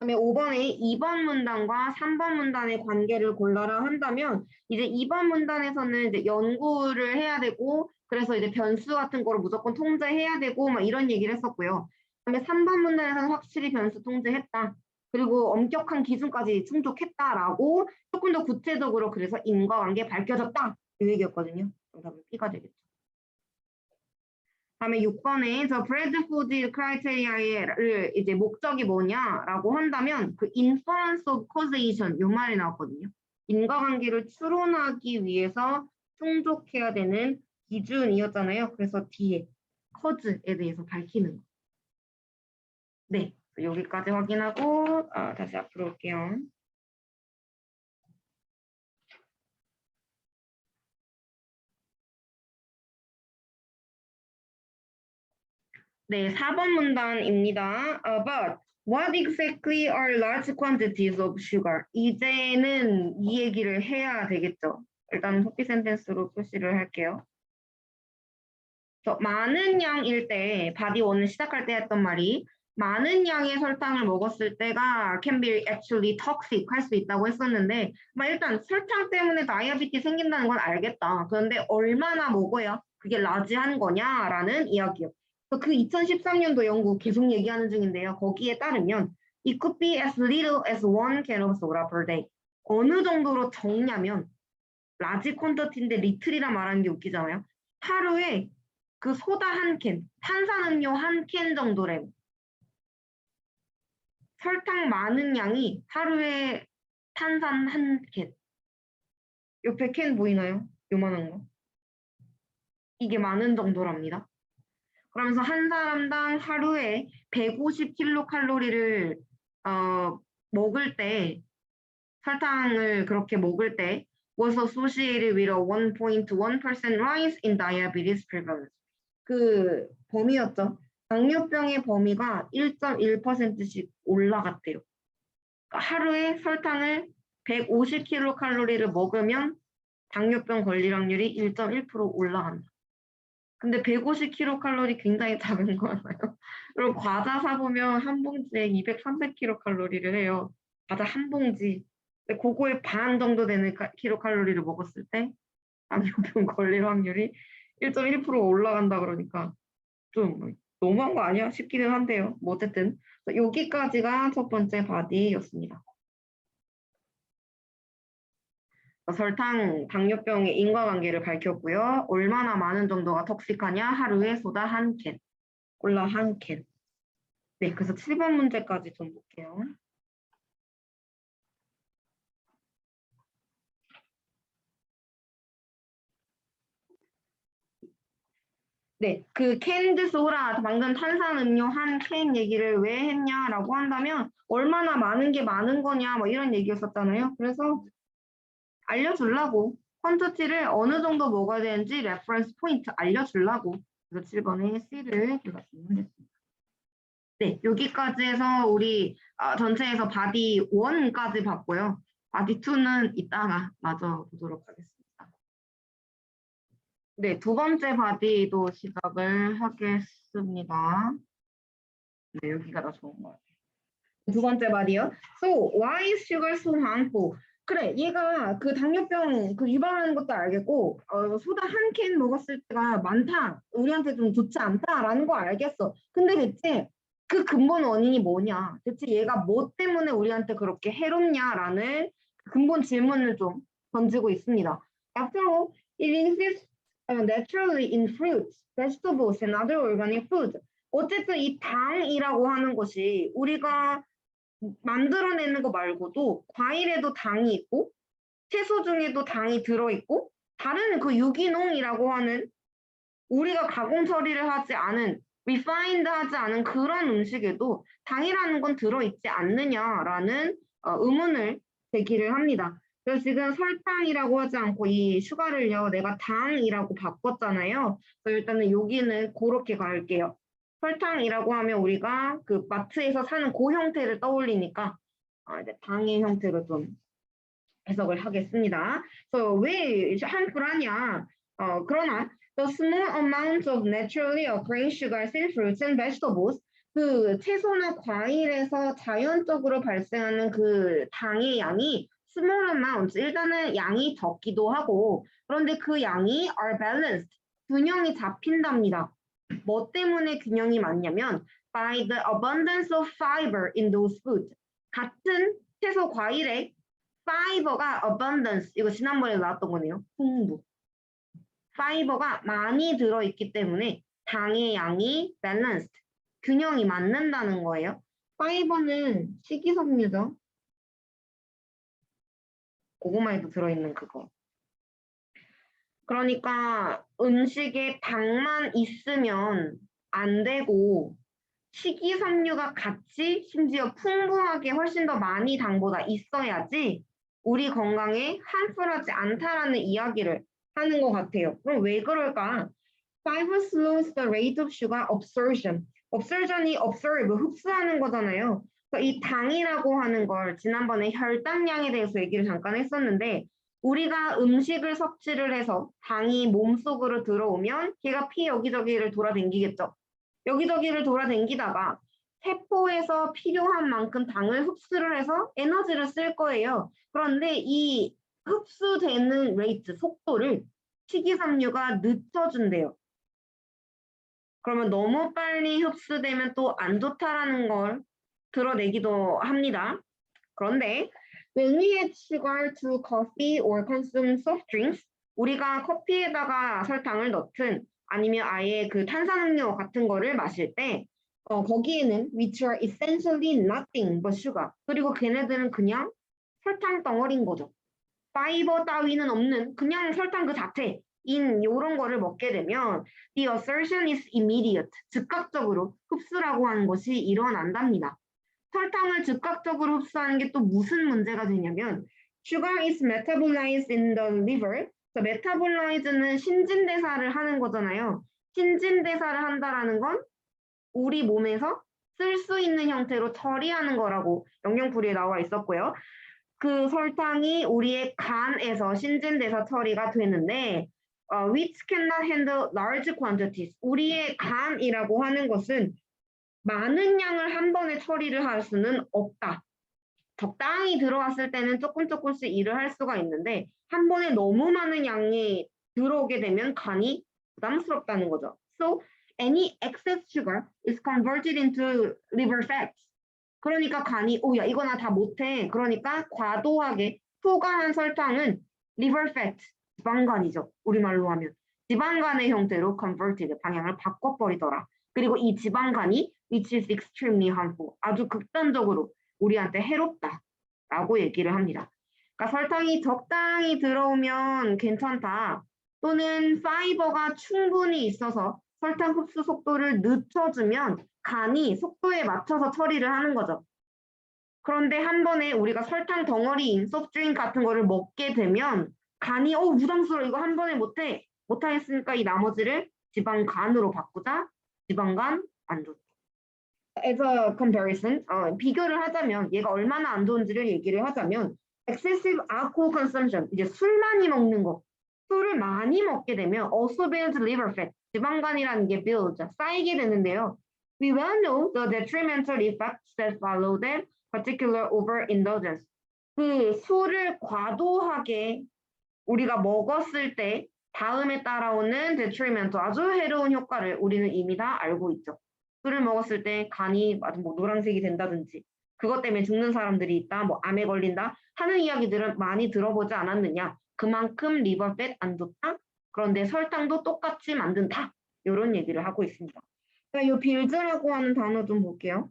[SPEAKER 1] 그다음에 5번에 2번 문단과 3번 문단의 관계를 골라라 한다면 이제 2번 문단에서는 이제 연구를 해야 되고 그래서 이제 변수 같은 거를 무조건 통제해야 되고 막 이런 얘기를 했었고요. 그다음에 3번 문단에서는 확실히 변수 통제했다. 그리고 엄격한 기준까지 충족했다라고 조금 더 구체적으로 그래서 인과관계 밝혀졌다. 이 얘기였거든요. 정답은 B가 되겠죠. 다음에 6번에 저 브래드포드 크라이테리아의 이제 목적이 뭐냐라고 한다면 그 inference of causation 요 말이 나왔거든요. 인과관계를 추론하기 위해서 충족해야 되는 기준이었잖아요. 그래서 뒤에 cause에 대해서 밝히는 거. 네, 여기까지 확인하고 다시 앞으로 올게요. 네, 4번 문단입니다. But what exactly are large quantities of sugar? 이제는 이 얘기를 해야 되겠죠. 일단 소피 센텐스로 표시를 할게요. 많은 양일 때, 바디 원을 시작할 때 했던 말이 많은 양의 설탕을 먹었을 때가 can be actually toxic 할 수 있다고 했었는데 일단 설탕 때문에 다이아비티 생긴다는 건 알겠다. 그런데 얼마나 먹어야 그게 라지한 거냐라는 이야기요. 그 2013년도 연구 계속 얘기하는 중인데요. 거기에 따르면 it could be as little as 1 can of soda per day. 어느 정도로 적냐면 라지 퀀터티인데 리틀이라 말하는 게 웃기잖아요. 하루에 그 소다 한 캔, 탄산음료 한 캔 정도래. 설탕 많은 양이 하루에 탄산 한 캔. 옆에 캔 보이나요? 요만한 거. 이게 많은 정도랍니다. 그러면서 한 사람당 하루에 150kcal를 먹을 때 설탕을 그렇게 먹을 때 was associated with a 1.1% rise in diabetes prevalence. 그 범위였죠. 당뇨병의 범위가 1.1%씩 올라갔대요. 하루에 설탕을 150kcal를 먹으면 당뇨병 걸릴 확률이 1.1% 올라간다. 근데 150kcal 굉장히 작은 거잖아요. 그리고 과자 사보면 한 봉지에 200, 300kcal를 해요. 과자 한 봉지. 근데 그거의 반 정도 되는 kcal를 먹었을 때 당뇨병 걸릴 확률이 1.1% 올라간다 그러니까 좀 너무한 거 아니야 싶기는 한데요. 뭐 어쨌든 여기까지가 첫 번째 바디였습니다. 설탕, 당뇨병의 인과관계를 밝혔고요. 얼마나 많은 정도가 톡식하냐? 하루에 소다 한 캔, 콜라 한 캔. 네, 그래서 7번 문제까지 좀 볼게요. 네, 그 캔드 소다, 방금 탄산음료 한 캔 얘기를 왜 했냐라고 한다면 얼마나 많은 게 많은 거냐 뭐 이런 얘기였었잖아요. 그래서 알려주려고. 퀀터티를 어느 정도 먹어야 되는지 레퍼런스 포인트 알려주려고. 그래서 7번에 C를 제가 질문했습니다. 네, 여기까지 해서 우리 전체에서 바디 1까지 봤고요. 바디 2는 이따가 마저 보도록 하겠습니다. 네, 두 번째 바디도 시작을 하겠습니다. 네, 여기가 더 좋은 것 같아요. 두 번째 바디요. So, why is sugar so harmful? 그래, 얘가 그 당뇨병 그 유발하는 것도 알겠고, 소다 한 캔 먹었을 때가 많다, 우리한테 좀 좋지 않다라는 거 알겠어. 근데 대체 그 근본 원인이 뭐냐? 대체 얘가 뭐 때문에 우리한테 그렇게 해롭냐라는 근본 질문을 좀 던지고 있습니다. After all, it exists naturally in fruits, vegetables, and other organic food. 어쨌든 이 당이라고 하는 것이 우리가 만들어내는 거 말고도 과일에도 당이 있고 채소 중에도 당이 들어있고 다른 그 유기농이라고 하는 우리가 가공 처리를 하지 않은 refined 하지 않은 그런 음식에도 당이라는 건 들어있지 않느냐라는 의문을 제기를 합니다. 그래서 지금 설탕이라고 하지 않고 이 슈가를요 내가 당이라고 바꿨잖아요. 그래서 일단은 여기는 그렇게 갈게요. 설탕이라고 하면 우리가 그 마트에서 사는 그 형태를 떠올리니까 이제 당의 형태로 좀 해석을 하겠습니다. 그래서 왜 한풀하냐? 그러나 the small amount of naturally occurring sugars in fruits and vegetables 그 채소나 과일에서 자연적으로 발생하는 그 당의 양이 small amount 일단은 양이 적기도 하고 그런데 그 양이 are balanced 균형이 잡힌답니다. 뭐 때문에 균형이 맞냐면 by the abundance of fiber in those foods. 같은 채소 과일에 파이버가 abundance 이거 지난번에 나왔던 거네요. 풍부. 파이버가 많이 들어있기 때문에 당의 양이 balanced 균형이 맞는다는 거예요. 파이버는 식이섬유죠. 고구마에도 들어있는 그거. 그러니까 음식에 당만 있으면 안 되고 식이섬유가 같이 심지어 풍부하게 훨씬 더 많이 당보다 있어야지 우리 건강에 harmful하지 않다라는 이야기를 하는 것 같아요. 그럼 왜 그럴까? Fiber slows the rate of sugar absorption. absorption이 absorb, 흡수하는 거잖아요. 그러니까 이 당이라고 하는 걸 지난번에 혈당량에 대해서 얘기를 잠깐 했었는데 우리가 음식을 섭취를 해서 당이 몸속으로 들어오면 걔가 피 여기저기를 돌아다니겠죠. 여기저기를 돌아다니다가 세포에서 필요한 만큼 당을 흡수를 해서 에너지를 쓸 거예요. 그런데 이 흡수되는 레이트, 속도를 식이섬유가 늦춰준대요. 그러면 너무 빨리 흡수되면 또 안 좋다라는 걸 드러내기도 합니다. 그런데 when we add sugar to coffee or consume soft drinks, 우리가 커피에다가 설탕을 넣든 아니면 아예 그 탄산음료 같은 거를 마실 때 거기에는 which are essentially nothing but sugar. 그리고 걔네들은 그냥 설탕 덩어리인 거죠. 파이버 따위는 없는 그냥 설탕 그 자체인 이런 거를 먹게 되면 the assertion is immediate. 즉각적으로 흡수라고 하는 것이 일어난답니다. 설탕을 즉각적으로 흡수하는 게 또 무슨 문제가 되냐면 sugar is metabolized in the liver. 메타볼라이즈는 신진대사를 하는 거잖아요. 신진대사를 한다라는 건 우리 몸에서 쓸 수 있는 형태로 처리하는 거라고 영양풀이에 나와 있었고요. 그 설탕이 우리의 간에서 신진대사 처리가 되는데 which cannot handle large quantities. 우리의 간이라고 하는 것은 많은 양을 한 번에 처리를 할 수는 없다. 적당히 들어왔을 때는 조금씩 일을 할 수가 있는데 한 번에 너무 많은 양이 들어오게 되면 간이 부담스럽다는 거죠. So any excess sugar is converted into liver fat. 그러니까 간이 야 이거 나 다 못해. 그러니까 과도하게 초과한 설탕은 liver fat, 지방간이죠. 우리말로 하면. 지방간의 형태로 converted, 방향을 바꿔버리더라. 그리고 이 지방간이 which is extremely harmful, 아주 극단적으로 우리한테 해롭다라고 얘기를 합니다. 그러니까 설탕이 적당히 들어오면 괜찮다. 또는 파이버가 충분히 있어서 설탕 흡수 속도를 늦춰주면 간이 속도에 맞춰서 처리를 하는 거죠. 그런데 한 번에 우리가 설탕 덩어리인 소프트드링크 같은 거를 먹게 되면 간이 부담스러워 이거 한 번에 못하겠으니까 이 나머지를 지방간으로 바꾸자. 지방간 안 좋다. As a comparison, 비교를 하자면 얘가 얼마나 안 좋은지를 얘기를 하자면 excessive alcohol consumption, 이제 술 많이 먹는 거, 술을 많이 먹게 되면 also builds liver fat, 지방간이라는 게 builds, 쌓이게 되는데요. We well know the detrimental effects that follow that particular overindulgence. 그 술을 과도하게 우리가 먹었을 때 다음에 따라오는 detrimental, 아주 해로운 효과를 우리는 이미 다 알고 있죠. 술을 먹었을 때 간이 뭐 노란색이 된다든지 그것 때문에 죽는 사람들이 있다, 뭐 암에 걸린다 하는 이야기들은 많이 들어보지 않았느냐. 그만큼 리버팻 안 좋다. 그런데 설탕도 똑같이 만든다. 이런 얘기를 하고 있습니다. 이 빌드라고 하는 단어 좀 볼게요.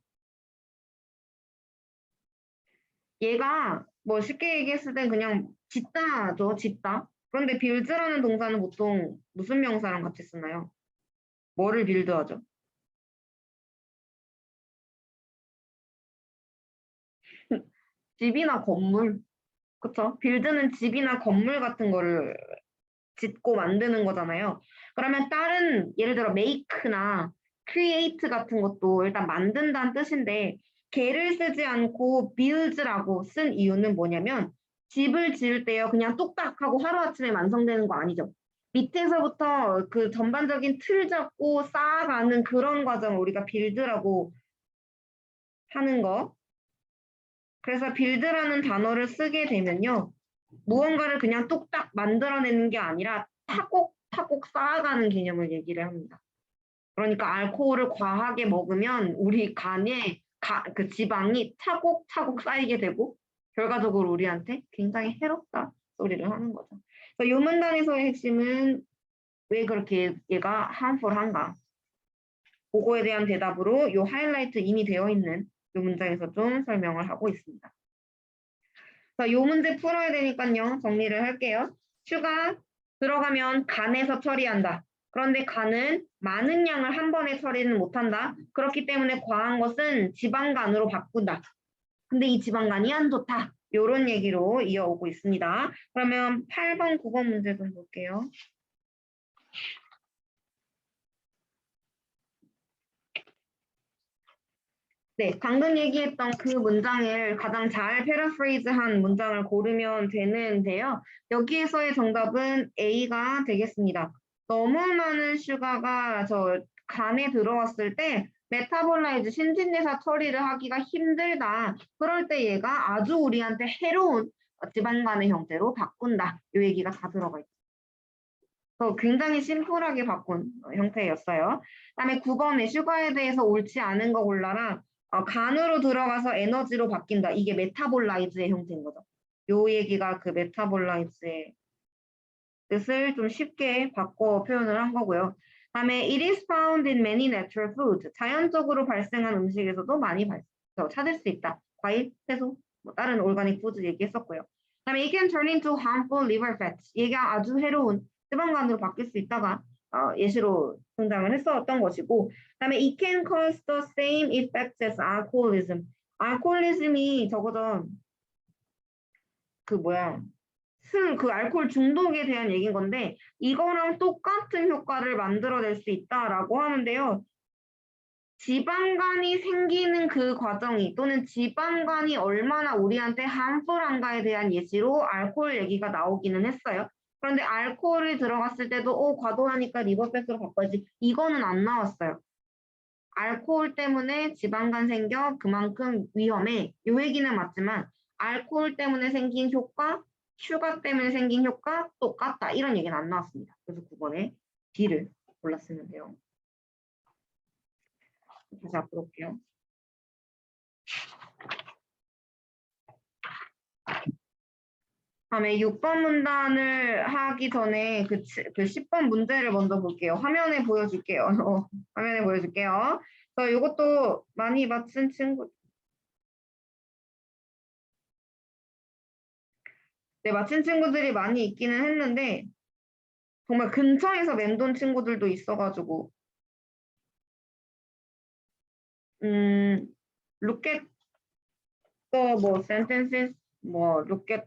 [SPEAKER 1] 얘가 뭐 쉽게 얘기했을 땐 그냥 짓다죠, 짓다. 그런데 빌드라는 동사는 보통 무슨 명사랑 같이 쓰나요? 뭐를 빌드하죠? 집이나 건물. 그쵸? 빌드는 집이나 건물 같은 거를 짓고 만드는 거잖아요. 그러면 다른 예를 들어 make나 create 같은 것도 일단 만든다는 뜻인데 개를 쓰지 않고 build라고 쓴 이유는 뭐냐면 집을 지을 때요 그냥 뚝딱 하고 하루아침에 완성되는 거 아니죠. 밑에서부터 그 전반적인 틀 잡고 쌓아가는 그런 과정을 우리가 build라고 하는 거. 그래서 build라는 단어를 쓰게 되면요. 무언가를 그냥 뚝딱 만들어내는 게 아니라 타곡타곡 쌓아가는 개념을 얘기를 합니다. 그러니까 알코올을 과하게 먹으면 우리 간에 그 지방이 차곡차곡 쌓이게 되고 결과적으로 우리한테 굉장히 해롭다 소리를 하는 거죠. 이 문단에서의 핵심은 왜 그렇게 얘가 harmful한가? 그거에 대한 대답으로 이 하이라이트 이미 되어 있는 이 문장에서 좀 설명을 하고 있습니다. 이 문제 풀어야 되니까요. 정리를 할게요. 슈가 들어가면 간에서 처리한다. 그런데 간은 많은 양을 한 번에 처리는 못한다. 그렇기 때문에 과한 것은 지방간으로 바꾼다. 근데 이 지방간이 안 좋다. 이런 얘기로 이어오고 있습니다. 그러면 8번, 9번 문제 좀 볼게요. 네, 방금 얘기했던 그 문장을 가장 잘 패러프레이즈한 문장을 고르면 되는데요. 여기에서의 정답은 A가 되겠습니다. 너무 많은 슈가가 저 간에 들어왔을 때 메타볼라이즈 신진대사 처리를 하기가 힘들다. 그럴 때 얘가 아주 우리한테 해로운 지방간의 형태로 바꾼다. 이 얘기가 다 들어가 있죠. 굉장히 심플하게 바꾼 형태였어요. 그다음에 9번에 슈가에 대해서 옳지 않은 거 골라라. 간으로 들어가서 에너지로 바뀐다. 이게 메타볼라이즈의 형태인 거죠. 요 얘기가 그 메타볼라이즈의 뜻을 좀 쉽게 바꿔 표현을 한 거고요. 그다음에 it is found in many natural foods. 자연적으로 발생한 음식에서도 많이 찾을 수 있다. 과일, 채소, 뭐 다른 오르가닉 푸드 얘기했었고요. 그다음에 it can turn into harmful liver fats. 얘가 아주 해로운 지방간으로 바뀔 수 있다가 예시로 등장을 했었던 것이고, 그다음에 it can cause the same effects as alcoholism. 알코올리즘이 적어도 그 알코올 중독에 대한 얘기인 건데 이거랑 똑같은 효과를 만들어낼 수 있다라고 하는데요. 지방간이 생기는 그 과정이 또는 지방간이 얼마나 우리한테 harmful한가에 대한 예시로 알코올 얘기가 나오기는 했어요. 그런데 알코올이 들어갔을 때도 과도하니까 리버팻으로 바꿔야지 이거는 안 나왔어요. 알코올 때문에 지방간 생겨 그만큼 위험해. 이 얘기는 맞지만 알코올 때문에 생긴 효과, 슈가 때문에 생긴 효과 똑같다. 이런 얘기는 안 나왔습니다. 그래서 9번에 B를 골랐으면 돼요. 다시 앞으로 올게요. 다음에 6번 문단을 하기 전에 그 10번 문제를 먼저 볼게요. 화면에 보여줄게요. 화면에 보여줄게요. 이것도 많이 맞춘 친구. 네, 맞춘 친구들이 많이 있기는 했는데 정말 근처에서 맴돈 친구들도 있어가지고 look at the 뭐 sentences, 뭐 look at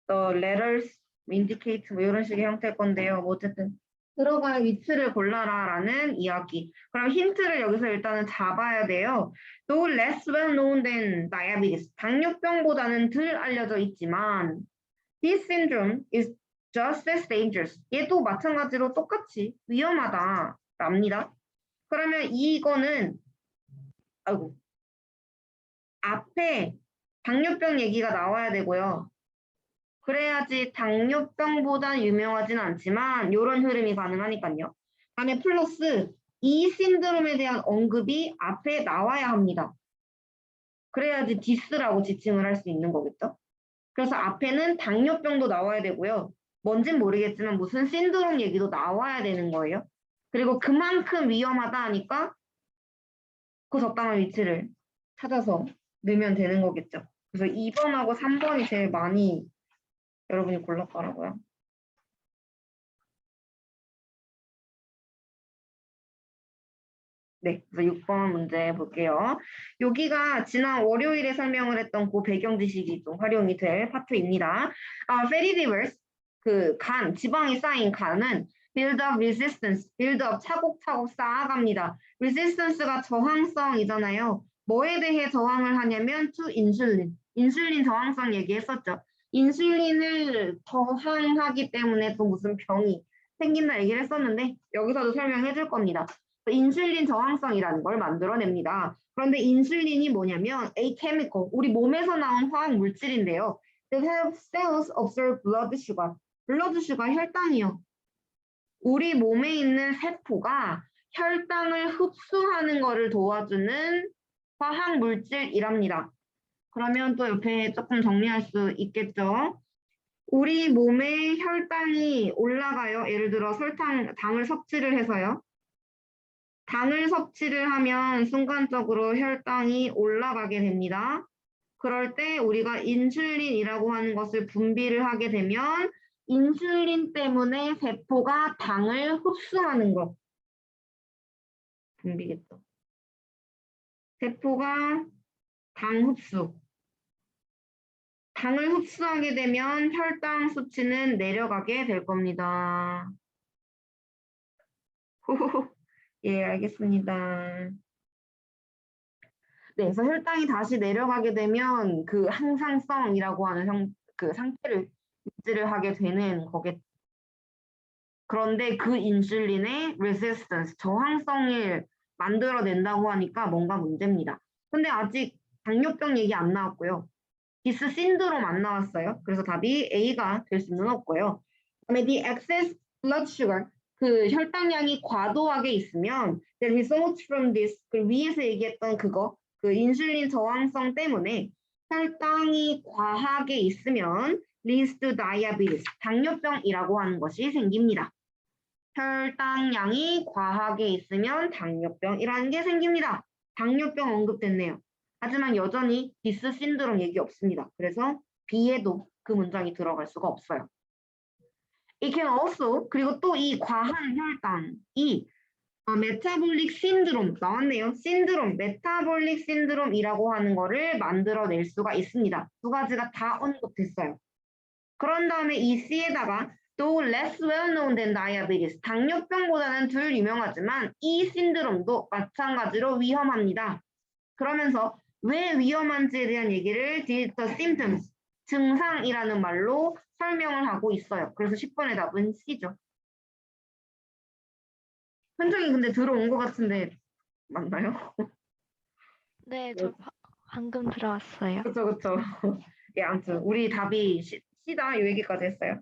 [SPEAKER 1] the letters, indicate 뭐 이런 식의 형태일 건데요. 뭐 어쨌든 들어갈 위치를 골라라라는 이야기. 그럼 힌트를 여기서 일단은 잡아야 돼요. Though less well known than diabetes, 당뇨병보다는 덜 알려져 있지만 this syndrome is just as dangerous. 얘도 마찬가지로 똑같이 위험하다랍니다. 그러면 이거는 아이고 앞에 당뇨병 얘기가 나와야 되고요. 그래야지 당뇨병보다 유명하진 않지만 이런 흐름이 가능하니까요. 다음에 플러스 이 신드롬에 대한 언급이 앞에 나와야 합니다. 그래야지 디스라고 지칭을 할 수 있는 거겠죠. 그래서 앞에는 당뇨병도 나와야 되고요. 뭔진 모르겠지만 무슨 신드롬 얘기도 나와야 되는 거예요. 그리고 그만큼 위험하다 하니까 그 적당한 위치를 찾아서 넣으면 되는 거겠죠. 그래서 2번하고 3번이 제일 많이 여러분이 골랐더라고요. 네, 그래서 6번 문제 볼게요. 여기가 지난 월요일에 설명을 했던 그 배경 지식이 좀 활용이 될 파트입니다. fatty livers, 그 간, 지방이 쌓인 간은 build up resistance, build up 차곡차곡 쌓아갑니다. resistance가 저항성이잖아요. 뭐에 대해 저항을 하냐면 to 인슐린, 인슐린 저항성 얘기했었죠. 인슐린을 저항하기 때문에 또 무슨 병이 생긴다 얘기를 했었는데 여기서도 설명해 줄 겁니다. 인슐린 저항성이라는 걸 만들어냅니다. 그런데 인슐린이 뭐냐면 a chemical, 우리 몸에서 나온 화학 물질인데요. That have cells observe blood sugar. blood sugar 혈당이요. 우리 몸에 있는 세포가 혈당을 흡수하는 것을 도와주는 화학 물질이랍니다. 그러면 또 옆에 조금 정리할 수 있겠죠. 우리 몸의 혈당이 올라가요. 예를 들어 당을 섭취를 해서요. 당을 섭취를 하면 순간적으로 혈당이 올라가게 됩니다. 그럴 때 우리가 인슐린이라고 하는 것을 분비를 하게 되면 인슐린 때문에 세포가 당을 흡수하는 것. 분비겠죠. 세포가 당 흡수. 당을 흡수하게 되면 혈당 수치는 내려가게 될 겁니다. 예, 알겠습니다. 네, 그래서 혈당이 다시 내려가게 되면 그 항상성이라고 하는 그 상태를 유지를 하게 되는 거겠죠. 그런데 그 인슐린의 resistance, 저항성을 만들어낸다고 하니까 뭔가 문제입니다. 근데 아직 당뇨병 얘기 안 나왔고요. 디스 신드롬 안 나왔어요. 그래서 답이 A가 될 수는 없고요. 그다음에 the excess blood sugar, 그 혈당량이 과도하게 있으면 the results from this, 그 위에서 얘기했던 그거, 그 인슐린 저항성 때문에 혈당이 과하게 있으면 leads to diabetes, 당뇨병이라고 하는 것이 생깁니다. 혈당량이 과하게 있으면 당뇨병이라는 게 생깁니다. 당뇨병 언급됐네요. 하지만 여전히 디스 신드롬 얘기 없습니다. 그래서 B에도 그 문장이 들어갈 수가 없어요. It can also, 그리고 또 이 과한 혈당이 메타볼릭 신드롬 나왔네요. 신드롬, 메타볼릭 신드롬이라고 하는 거를 만들어낼 수가 있습니다. 두 가지가 다 언급됐어요. 그런 다음에 이 C에다가 또 less well known than diabetes, 당뇨병보다는 덜 유명하지만 이 신드롬도 마찬가지로 위험합니다. 그러면서 왜 위험한지에 대한 얘기를 the symptoms, 증상이라는 말로 설명을 하고 있어요. 그래서 10번의 답은 C죠. 현정이 근데 들어온 것 같은데 맞나요?
[SPEAKER 2] 네, 저 방금 들어왔어요.
[SPEAKER 1] 그쵸, 그쵸. 예, 아무튼 우리 답이 C다 이 얘기까지 했어요.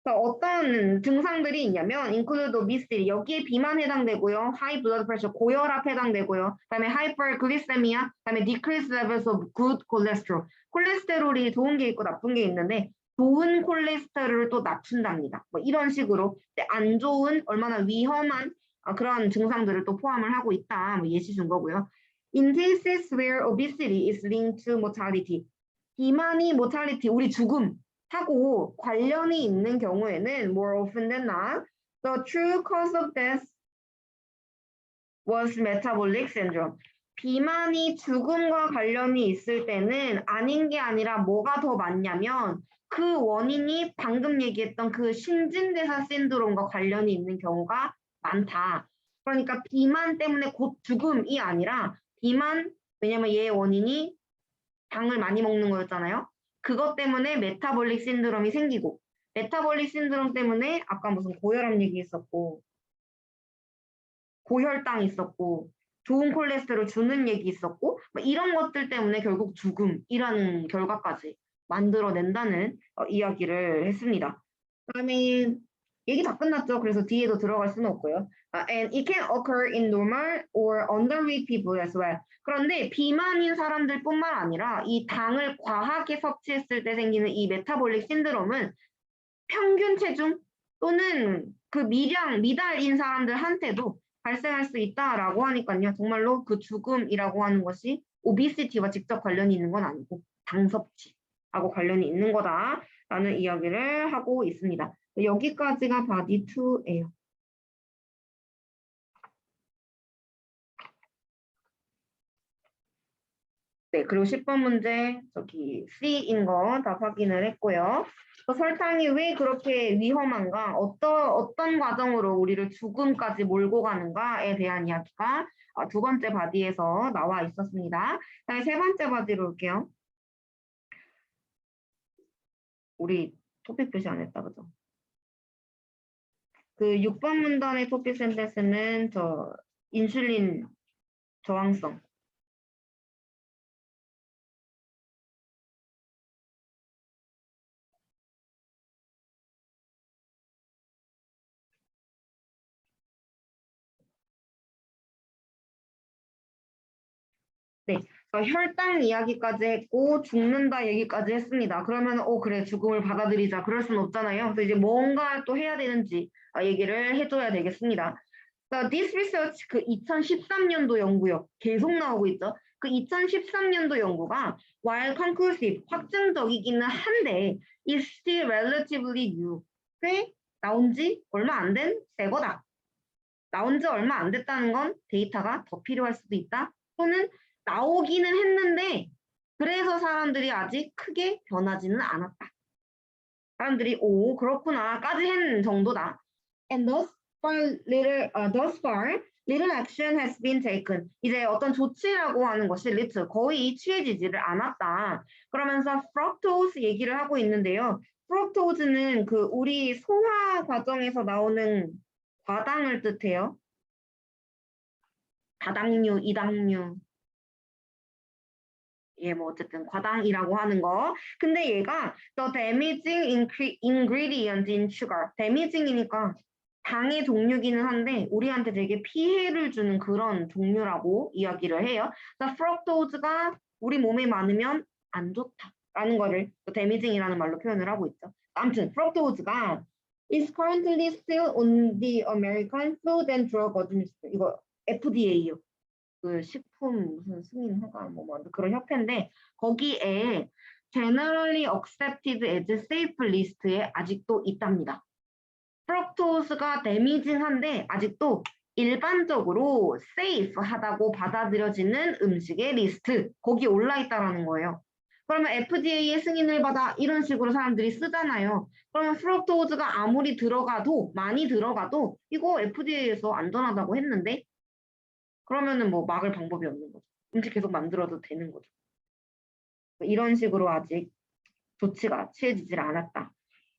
[SPEAKER 1] 그래서 어떤 증상들이 있냐면 include obesity, 여기에 비만 해당되고요. high blood pressure, 고혈압 해당되고요. 그다음에 hyperglycemia, 그다음에 decreased levels of good cholesterol. 콜레스테롤이 좋은 게 있고 나쁜 게 있는데 좋은 콜레스테롤을 또 낮춘답니다. 뭐 이런 식으로 안 좋은, 얼마나 위험한 그런 증상들을 또 포함을 하고 있다. 뭐 예시 준 거고요. In cases where obesity is linked to mortality, 비만이 mortality, 우리 죽음 하고 관련이 있는 경우에는 more often than not, the true cause of death was metabolic syndrome. 비만이 죽음과 관련이 있을 때는 아닌 게 아니라 뭐가 더 많냐면 그 원인이 방금 얘기했던 그 신진대사 신드롬과 관련이 있는 경우가 많다. 그러니까 비만 때문에 곧 죽음이 아니라 비만, 왜냐면 얘의 원인이 당을 많이 먹는 거였잖아요. 그것 때문에 메타볼릭 신드롬이 생기고 메타볼릭 신드롬 때문에 아까 무슨 고혈압 얘기 있었고 고혈당 있었고 좋은 콜레스테롤 주는 얘기 있었고 뭐 이런 것들 때문에 결국 죽음이라는 결과까지 만들어낸다는 이야기를 했습니다. 그다음에 얘기 다 끝났죠. 그래서 뒤에도 들어갈 수는 없고요. And it can occur in normal or underweight people as well. 그런데 비만인 사람들뿐만 아니라 이 당을 과하게 섭취했을 때 생기는 이 메타볼릭 신드롬은 평균 체중 또는 그 미달인 사람들한테도 발생할 수 있다라고 하니까요. 정말로 그 죽음이라고 하는 것이 오비시티와 직접 관련이 있는 건 아니고 당 섭취하고 관련이 있는 거다라는 이야기를 하고 있습니다. 여기까지가 바디 2예요. 네, 그리고 10번 문제 저기 C인 거 다 확인을 했고요. 설탕이 왜 그렇게 위험한가, 어떤 과정으로 우리를 죽음까지 몰고 가는가에 대한 이야기가 두 번째 바디에서 나와 있었습니다. 다음에 세 번째 바디로 올게요. 우리 토픽 표시 안 했다, 그죠? 그 6번 문단의 토픽 센텐스는 저 인슐린 저항성. 네, 혈당 이야기까지 했고 죽는다 얘기까지 했습니다. 그러면 그래 죽음을 받아들이자 그럴 순 없잖아요. 그래서 이제 뭔가 또 해야 되는지 얘기를 해줘야 되겠습니다. This research 그 2013년도 연구요. 계속 나오고 있죠. 그 2013년도 연구가 while conclusive 확증적이기는 한데 is still relatively new. 꽤 나온 지 얼마 안 된 새 거다. 나온 지 얼마 안 됐다는 건 데이터가 더 필요할 수도 있다. 또는 나오기는 했는데 그래서 사람들이 아직 크게 변하지는 않았다. 사람들이 그렇구나까지 한 정도다. And thus far little action has been taken. 이제 어떤 조치라고 하는 것이 little 거의 취해지지를 않았다. 그러면서 fructose 얘기를 하고 있는데요. fructose는 그 우리 소화 과정에서 나오는 과당을 뜻해요. 다당류, 이당류. 뭐 어쨌든 과당이라고 하는 거. 근데 얘가 the damaging ingredient in sugar. damaging이니까 당의 종류기는 한데 우리한테 되게 피해를 주는 그런 종류라고 이야기를 해요. 그래서 fructose가 우리 몸에 많으면 안 좋다라는 거를 damaging이라는 말로 표현을 하고 있죠. 아무튼 fructose가 is currently still on the American Food and Drug Administration. 이거 FDA요. 그 식품 무슨 승인허가 뭐 그런 협회인데 거기에 generally accepted as safe 리스트에 아직도 있답니다. 프럭토스가 데미징한데 아직도 일반적으로 safe하다고 받아들여지는 음식의 리스트 거기 올라 있다라는 거예요. 그러면 FDA의 승인을 받아 이런 식으로 사람들이 쓰잖아요. 그러면 프럭토스가 아무리 들어가도 많이 들어가도 이거 FDA에서 안전하다고 했는데 그러면은 뭐 막을 방법이 없는 거죠. 음식 계속 만들어도 되는 거죠. 이런 식으로 아직 조치가 취해지질 않았다.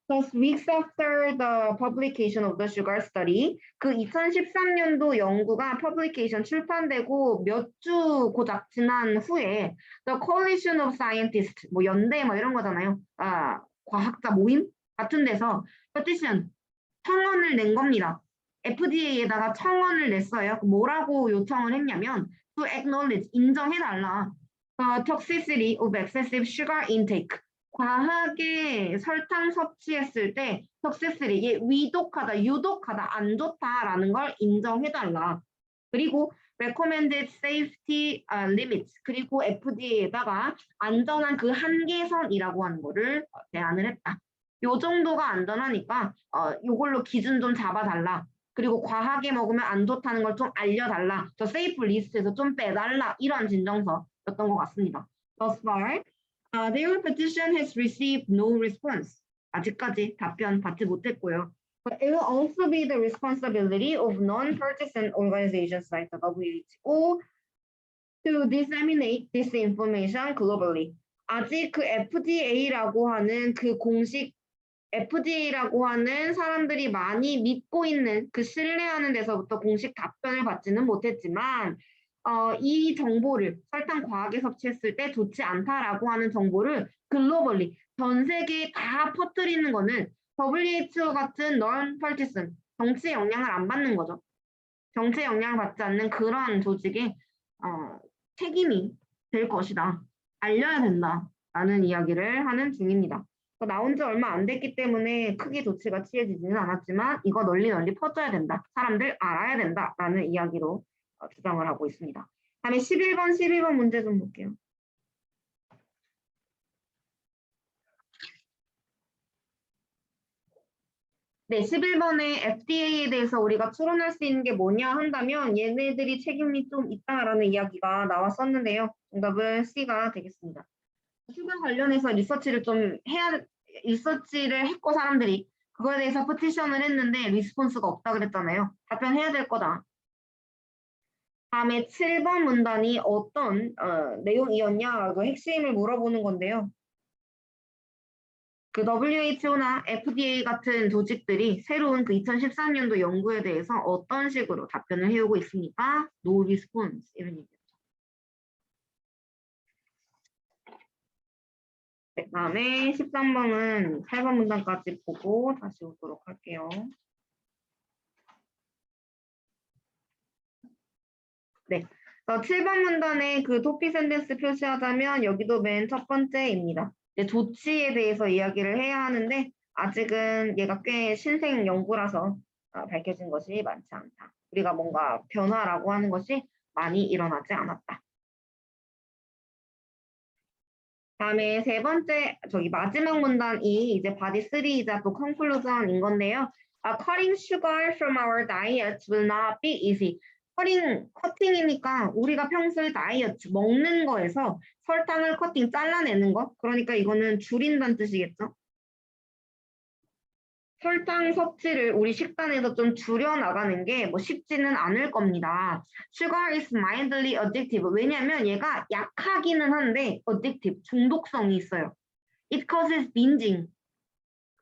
[SPEAKER 1] Thus, weeks after the publication of the sugar study, 그 2013년도 연구가 publication 출판되고 몇 주 고작 지난 후에 the Coalition of Scientists, 뭐 연대 뭐 이런 거잖아요. 과학자 모임 같은 데서 petition 청원을 낸 겁니다. FDA에다가 청원을 냈어요. 뭐라고 요청을 했냐면 to acknowledge, 인정해달라. toxicity of excessive sugar intake. 과하게 설탕 섭취했을 때 toxicity, 이게 위독하다, 유독하다, 안 좋다라는 걸 인정해달라. 그리고 recommended safety limits, 그리고 FDA에다가 안전한 그 한계선이라고 하는 거를 제안을 했다. 요 정도가 안전하니까 요걸로 기준 좀 잡아달라. 그리고 과하게 먹으면 안 좋다는 걸 좀 알려달라. 저 세이프 리스트에서 좀 빼달라. 이런 진정서였던 것 같습니다. Thus far, their petition has received no response. 아직까지 답변 받지 못했고요. But it will also be the responsibility of non-partisan organizations like the WHO to disseminate this information globally. 아직 그 FDA라고 하는 그 공식 FDA라고 하는 사람들이 많이 믿고 있는 그 신뢰하는 데서부터 공식 답변을 받지는 못했지만 이 정보를 설탕 과하게 섭취했을 때 좋지 않다라고 하는 정보를 글로벌리 전 세계에 다 퍼뜨리는 거는 WHO 같은 non-partisan 정치의 영향을 안 받는 거죠. 정치의 영향을 받지 않는 그런 조직의 책임이 될 것이다. 알려야 된다라는 이야기를 하는 중입니다. 나온 지 얼마 안 됐기 때문에 크게 조치가 취해지지는 않았지만 이거 널리 퍼져야 된다. 사람들 알아야 된다라는 이야기로 주장을 하고 있습니다. 다음에 11번 문제 좀 볼게요. 네, 11번에 FDA에 대해서 우리가 추론할 수 있는 게 뭐냐 한다면 얘네들이 책임이 좀 있다라는 이야기가 나왔었는데요. 정답은 C가 되겠습니다. 휴가 관련해서 리서치를 했고 사람들이 그거에 대해서 petition을 했는데 리스폰스가 없다 그랬잖아요. 답변해야 될 거다. 다음에 7번 문단이 어떤 내용이었냐라고 핵심을 물어보는 건데요. 그 WHO나 FDA 같은 조직들이 새로운 그 2013년도 연구에 대해서 어떤 식으로 답변을 해오고 있습니까? No response 이런 얘기죠. 네, 다음에 13번은 8번 문단까지 보고 다시 오도록 할게요. 네, 7번 문단에 그 토픽 센텐스 표시하자면 여기도 맨 첫 번째입니다. 조치에 대해서 이야기를 해야 하는데 아직은 얘가 꽤 신생 연구라서 밝혀진 것이 많지 않다. 우리가 뭔가 변화라고 하는 것이 많이 일어나지 않았다. 다음에 세 번째, 마지막 문단이 이제 바디 3이자 또 conclusion인 건데요. Cutting sugar from our diet will not be easy. 커팅이니까 우리가 평소에 다이어트 먹는 거에서 설탕을 커팅 잘라내는 거. 그러니까 이거는 줄인다는 뜻이겠죠. 설탕 섭취를 우리 식단에서 좀 줄여나가는 게 뭐 쉽지는 않을 겁니다. Sugar is mildly addictive. 왜냐면 얘가 약하기는 한데 addictive, 중독성이 있어요. It causes binging.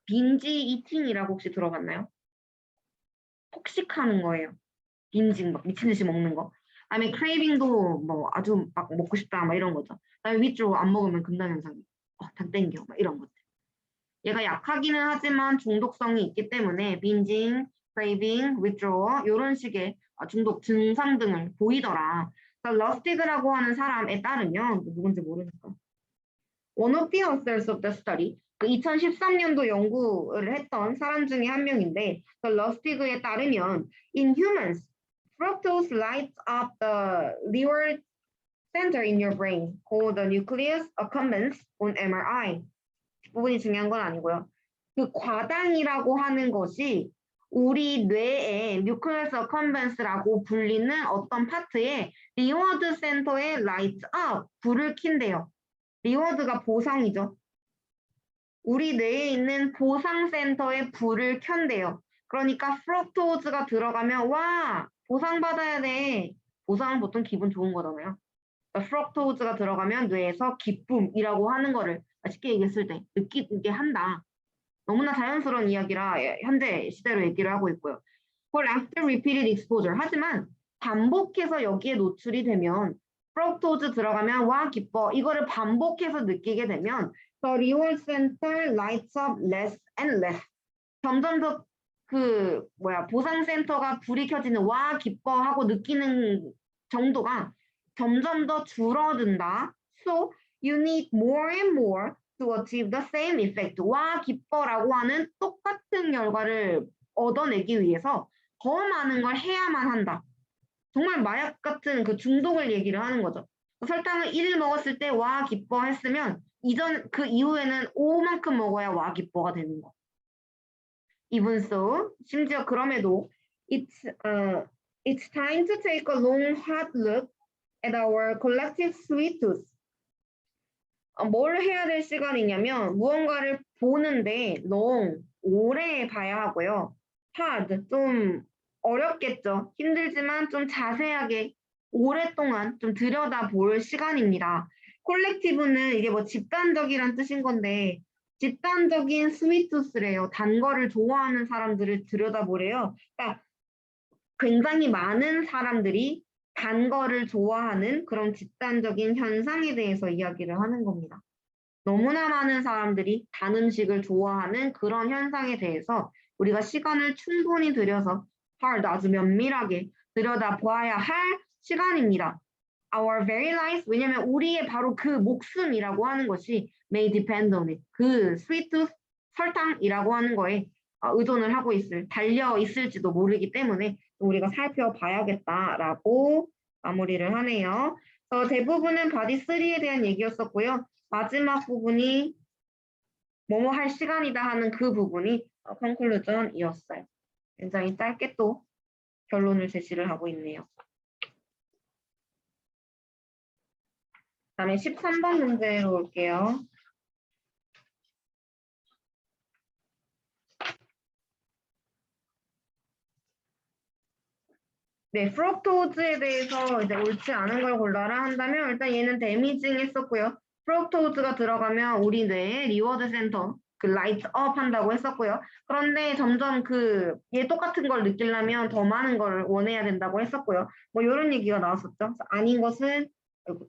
[SPEAKER 1] binge eating이라고 혹시 들어봤나요? 폭식하는 거예요. 빙징 막 미친 듯이 먹는 거. 아니면 craving도 뭐 아주 막 먹고 싶다 막 이런 거죠. 그다음에 withdraw 안 먹으면 금단 현상이 당 땡겨 막 이런 것들. 얘가 약하기는 하지만 중독성이 있기 때문에 binging, craving, withdrawal 이런 식의 중독 증상 등을 보이더라. 러스티그라고 하는 사람에 따르면 누군지 모르니까. One of the authors of the study, 그 2013년도 연구를 했던 사람 중에 한 명인데 러스티그에 따르면 in humans, fructose lights up the reward center in your brain called the nucleus accumbens on MRI. 부분이 중요한 건 아니고요. 그 과당이라고 하는 것이 우리 뇌의 뉴클레스 어컴벤스라고 불리는 어떤 파트에 리워드 센터에 라이트 업 불을 킨대요. 리워드가 보상이죠. 우리 뇌에 있는 보상 센터에 불을 켠대요. 그러니까 프럭토즈가 들어가면 와 보상 받아야 돼. 보상은 보통 기분 좋은 거잖아요. 그러니까 프럭토즈가 들어가면 뇌에서 기쁨이라고 하는 거를 쉽게 얘기했을 때 느끼게 한다. 너무나 자연스러운 이야기라 현재 시대로 얘기를 하고 있고요. 그걸 after repeated exposure. 하지만 반복해서 여기에 노출이 되면 프럭토즈 들어가면 와 기뻐. 이거를 반복해서 느끼게 되면 the reward center lights up less and less. 점점 더 보상 센터가 불이 켜지는 와 기뻐하고 느끼는 정도가 점점 더 줄어든다. So you need more and more to achieve the same effect. 와 기뻐라고 하는 똑같은 결과를 얻어내기 위해서 더 많은 걸 해야만 한다. 정말 마약 같은 그 중독을 얘기를 하는 거죠. 설탕을 1을 먹었을 때 와 기뻐 했으면 그 이후에는 5만큼 먹어야 와 기뻐가 되는 거. Even so, 심지어 그럼에도 It's time to take a long hard look at our collective sweet tooth. 뭘 해야 될 시간이냐면 무언가를 보는데 long, 오래 봐야 하고요. hard, 좀 어렵겠죠. 힘들지만 좀 자세하게 오랫동안 좀 들여다볼 시간입니다. 콜렉티브는 이게 뭐 집단적이란 뜻인 건데 집단적인 스위트스래요. 단 거를 좋아하는 사람들을 들여다보래요. 그러니까 굉장히 많은 사람들이 단 거를 좋아하는 그런 집단적인 현상에 대해서 이야기를 하는 겁니다. 너무나 많은 사람들이 단 음식을 좋아하는 그런 현상에 대해서 우리가 시간을 충분히 들여서 hard, 아주 면밀하게 들여다보아야 할 시간입니다. Our very life, 왜냐면 우리의 바로 그 목숨이라고 하는 것이 may depend on it. 그 sweet tooth, 설탕이라고 하는 거에 의존을 하고 달려 있을지도 모르기 때문에 우리가 살펴봐야겠다라고 마무리를 하네요. 대부분은 바디 3에 대한 얘기였었고요. 마지막 부분이 뭐뭐 할 시간이다 하는 그 부분이 컨클루전이었어요. 굉장히 짧게 또 결론을 제시를 하고 있네요. 다음에 13번 문제로 올게요. 네, 프럭토즈에 대해서 이제 옳지 않은 걸 골라라 한다면 일단 얘는 데미징 했었고요. 프럭토즈가 들어가면 우리 뇌의 리워드 센터 그 라이트 업 한다고 했었고요. 그런데 점점 얘 똑같은 걸 느끼려면 더 많은 걸 원해야 된다고 했었고요. 뭐 이런 얘기가 나왔었죠. 아닌 것은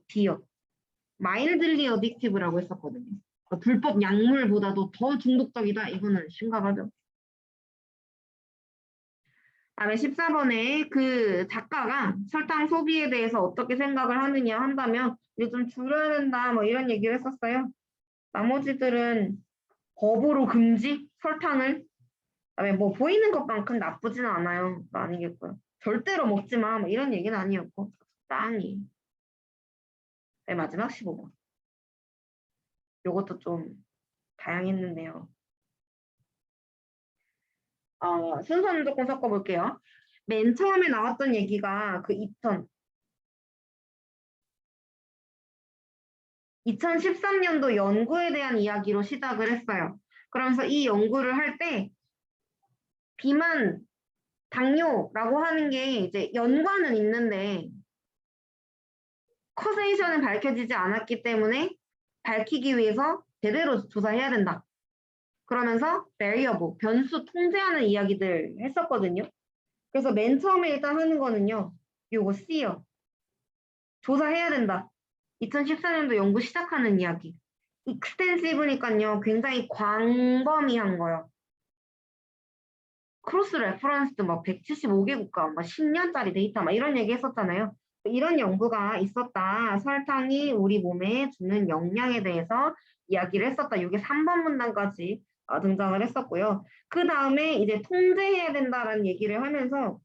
[SPEAKER 1] D요. 마일들리 어딕티브라고 했었거든요. 불법 약물보다도 더 중독적이다. 이거는 심각하죠. 다음에 14번에 그 작가가 설탕 소비에 대해서 어떻게 생각을 하느냐 한다면 이제 좀 줄여야 된다 뭐 이런 얘기를 했었어요. 나머지들은 법으로 금지 설탕을 그다음에 뭐 보이는 것만큼 나쁘지는 않아요. 아니겠고요. 절대로 먹지 마 뭐 이런 얘기는 아니었고 적당히. 네, 마지막 15번. 요것도 좀 다양했는데요. 순서는 조금 섞어볼게요. 맨 처음에 나왔던 얘기가 2013년도 연구에 대한 이야기로 시작을 했어요. 그러면서 이 연구를 할 때 비만, 당뇨라고 하는 게 이제 연관은 있는데 커세이션은 밝혀지지 않았기 때문에 밝히기 위해서 제대로 조사해야 된다. 그러면서 variable, 변수 통제하는 이야기들 했었거든요. 그래서 맨 처음에 일단 하는 거는요. 요거 C요. 조사해야 된다. 2014년도 연구 시작하는 이야기. 익스텐시브니까요. 굉장히 광범위한 거요. 크로스 레퍼런스도 막 175개 국가, 막 10년짜리 데이터 막 이런 얘기 했었잖아요. 이런 연구가 있었다. 설탕이 우리 몸에 주는 영향에 대해서 이야기를 했었다. 이게 3번 문단까지 등장을 했었고요. 그 다음에 이제 통제해야 된다라는 얘기를 하면서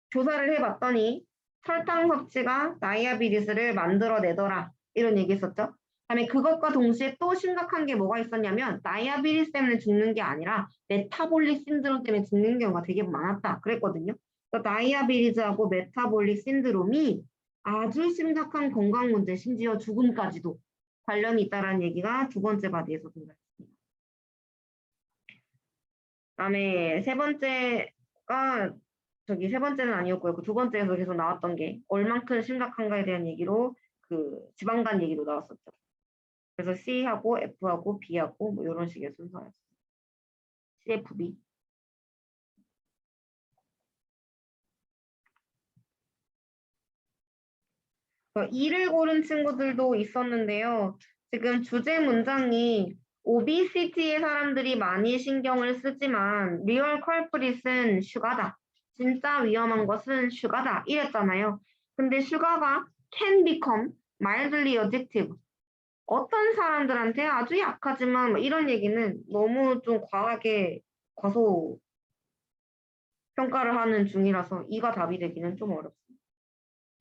[SPEAKER 1] 조사를 해봤더니 설탕 섭취가 다이아비디스를 만들어내더라. 이런 얘기 했었죠. 그다음에 그것과 동시에 또 심각한 게 뭐가 있었냐면 다이아비디스 때문에 죽는 게 아니라 메타볼릭 신드롬 때문에 죽는 경우가 되게 많았다. 그랬거든요. 그러니까 다이아비디스하고 메타볼릭 신드롬이 아주 심각한 건강 문제, 심지어 죽음까지도 관련이 있다는 얘기가 두 번째 바디에서 등장했습니다. 그다음에 세 번째가 세 번째는 아니었고요. 그 두 번째에서 계속 나왔던 게 얼만큼 심각한가에 대한 얘기로 지방간 얘기도 나왔었죠. 그래서 C하고 F하고 B하고 뭐 이런 식의 순서였어요. CFB. E를 고른 친구들도 있었는데요. 지금 주제 문장이 오비시티의 사람들이 많이 신경을 쓰지만 리얼 컬프릿은 슈가다. 진짜 위험한 것은 슈가다. 이랬잖아요. 근데 슈가가 can become mildly addictive. 어떤 사람들한테 아주 약하지만 뭐 이런 얘기는 너무 좀 과하게 과소 평가를 하는 중이라서 이가 답이 되기는 좀 어렵습니다.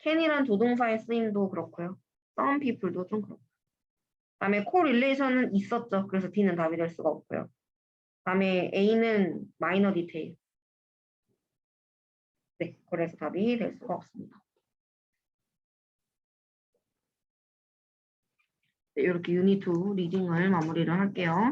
[SPEAKER 1] can이란 조동사의 쓰임도 그렇고요. some people도 좀 그렇고. 그다음에 correlation은 있었죠. 그래서 D는 답이 될 수가 없고요. 그다음에 A는 마이너 디테일. 네, 그래서 답이 될 수가 없습니다. 네, 이렇게 유닛 2 리딩을 마무리를 할게요.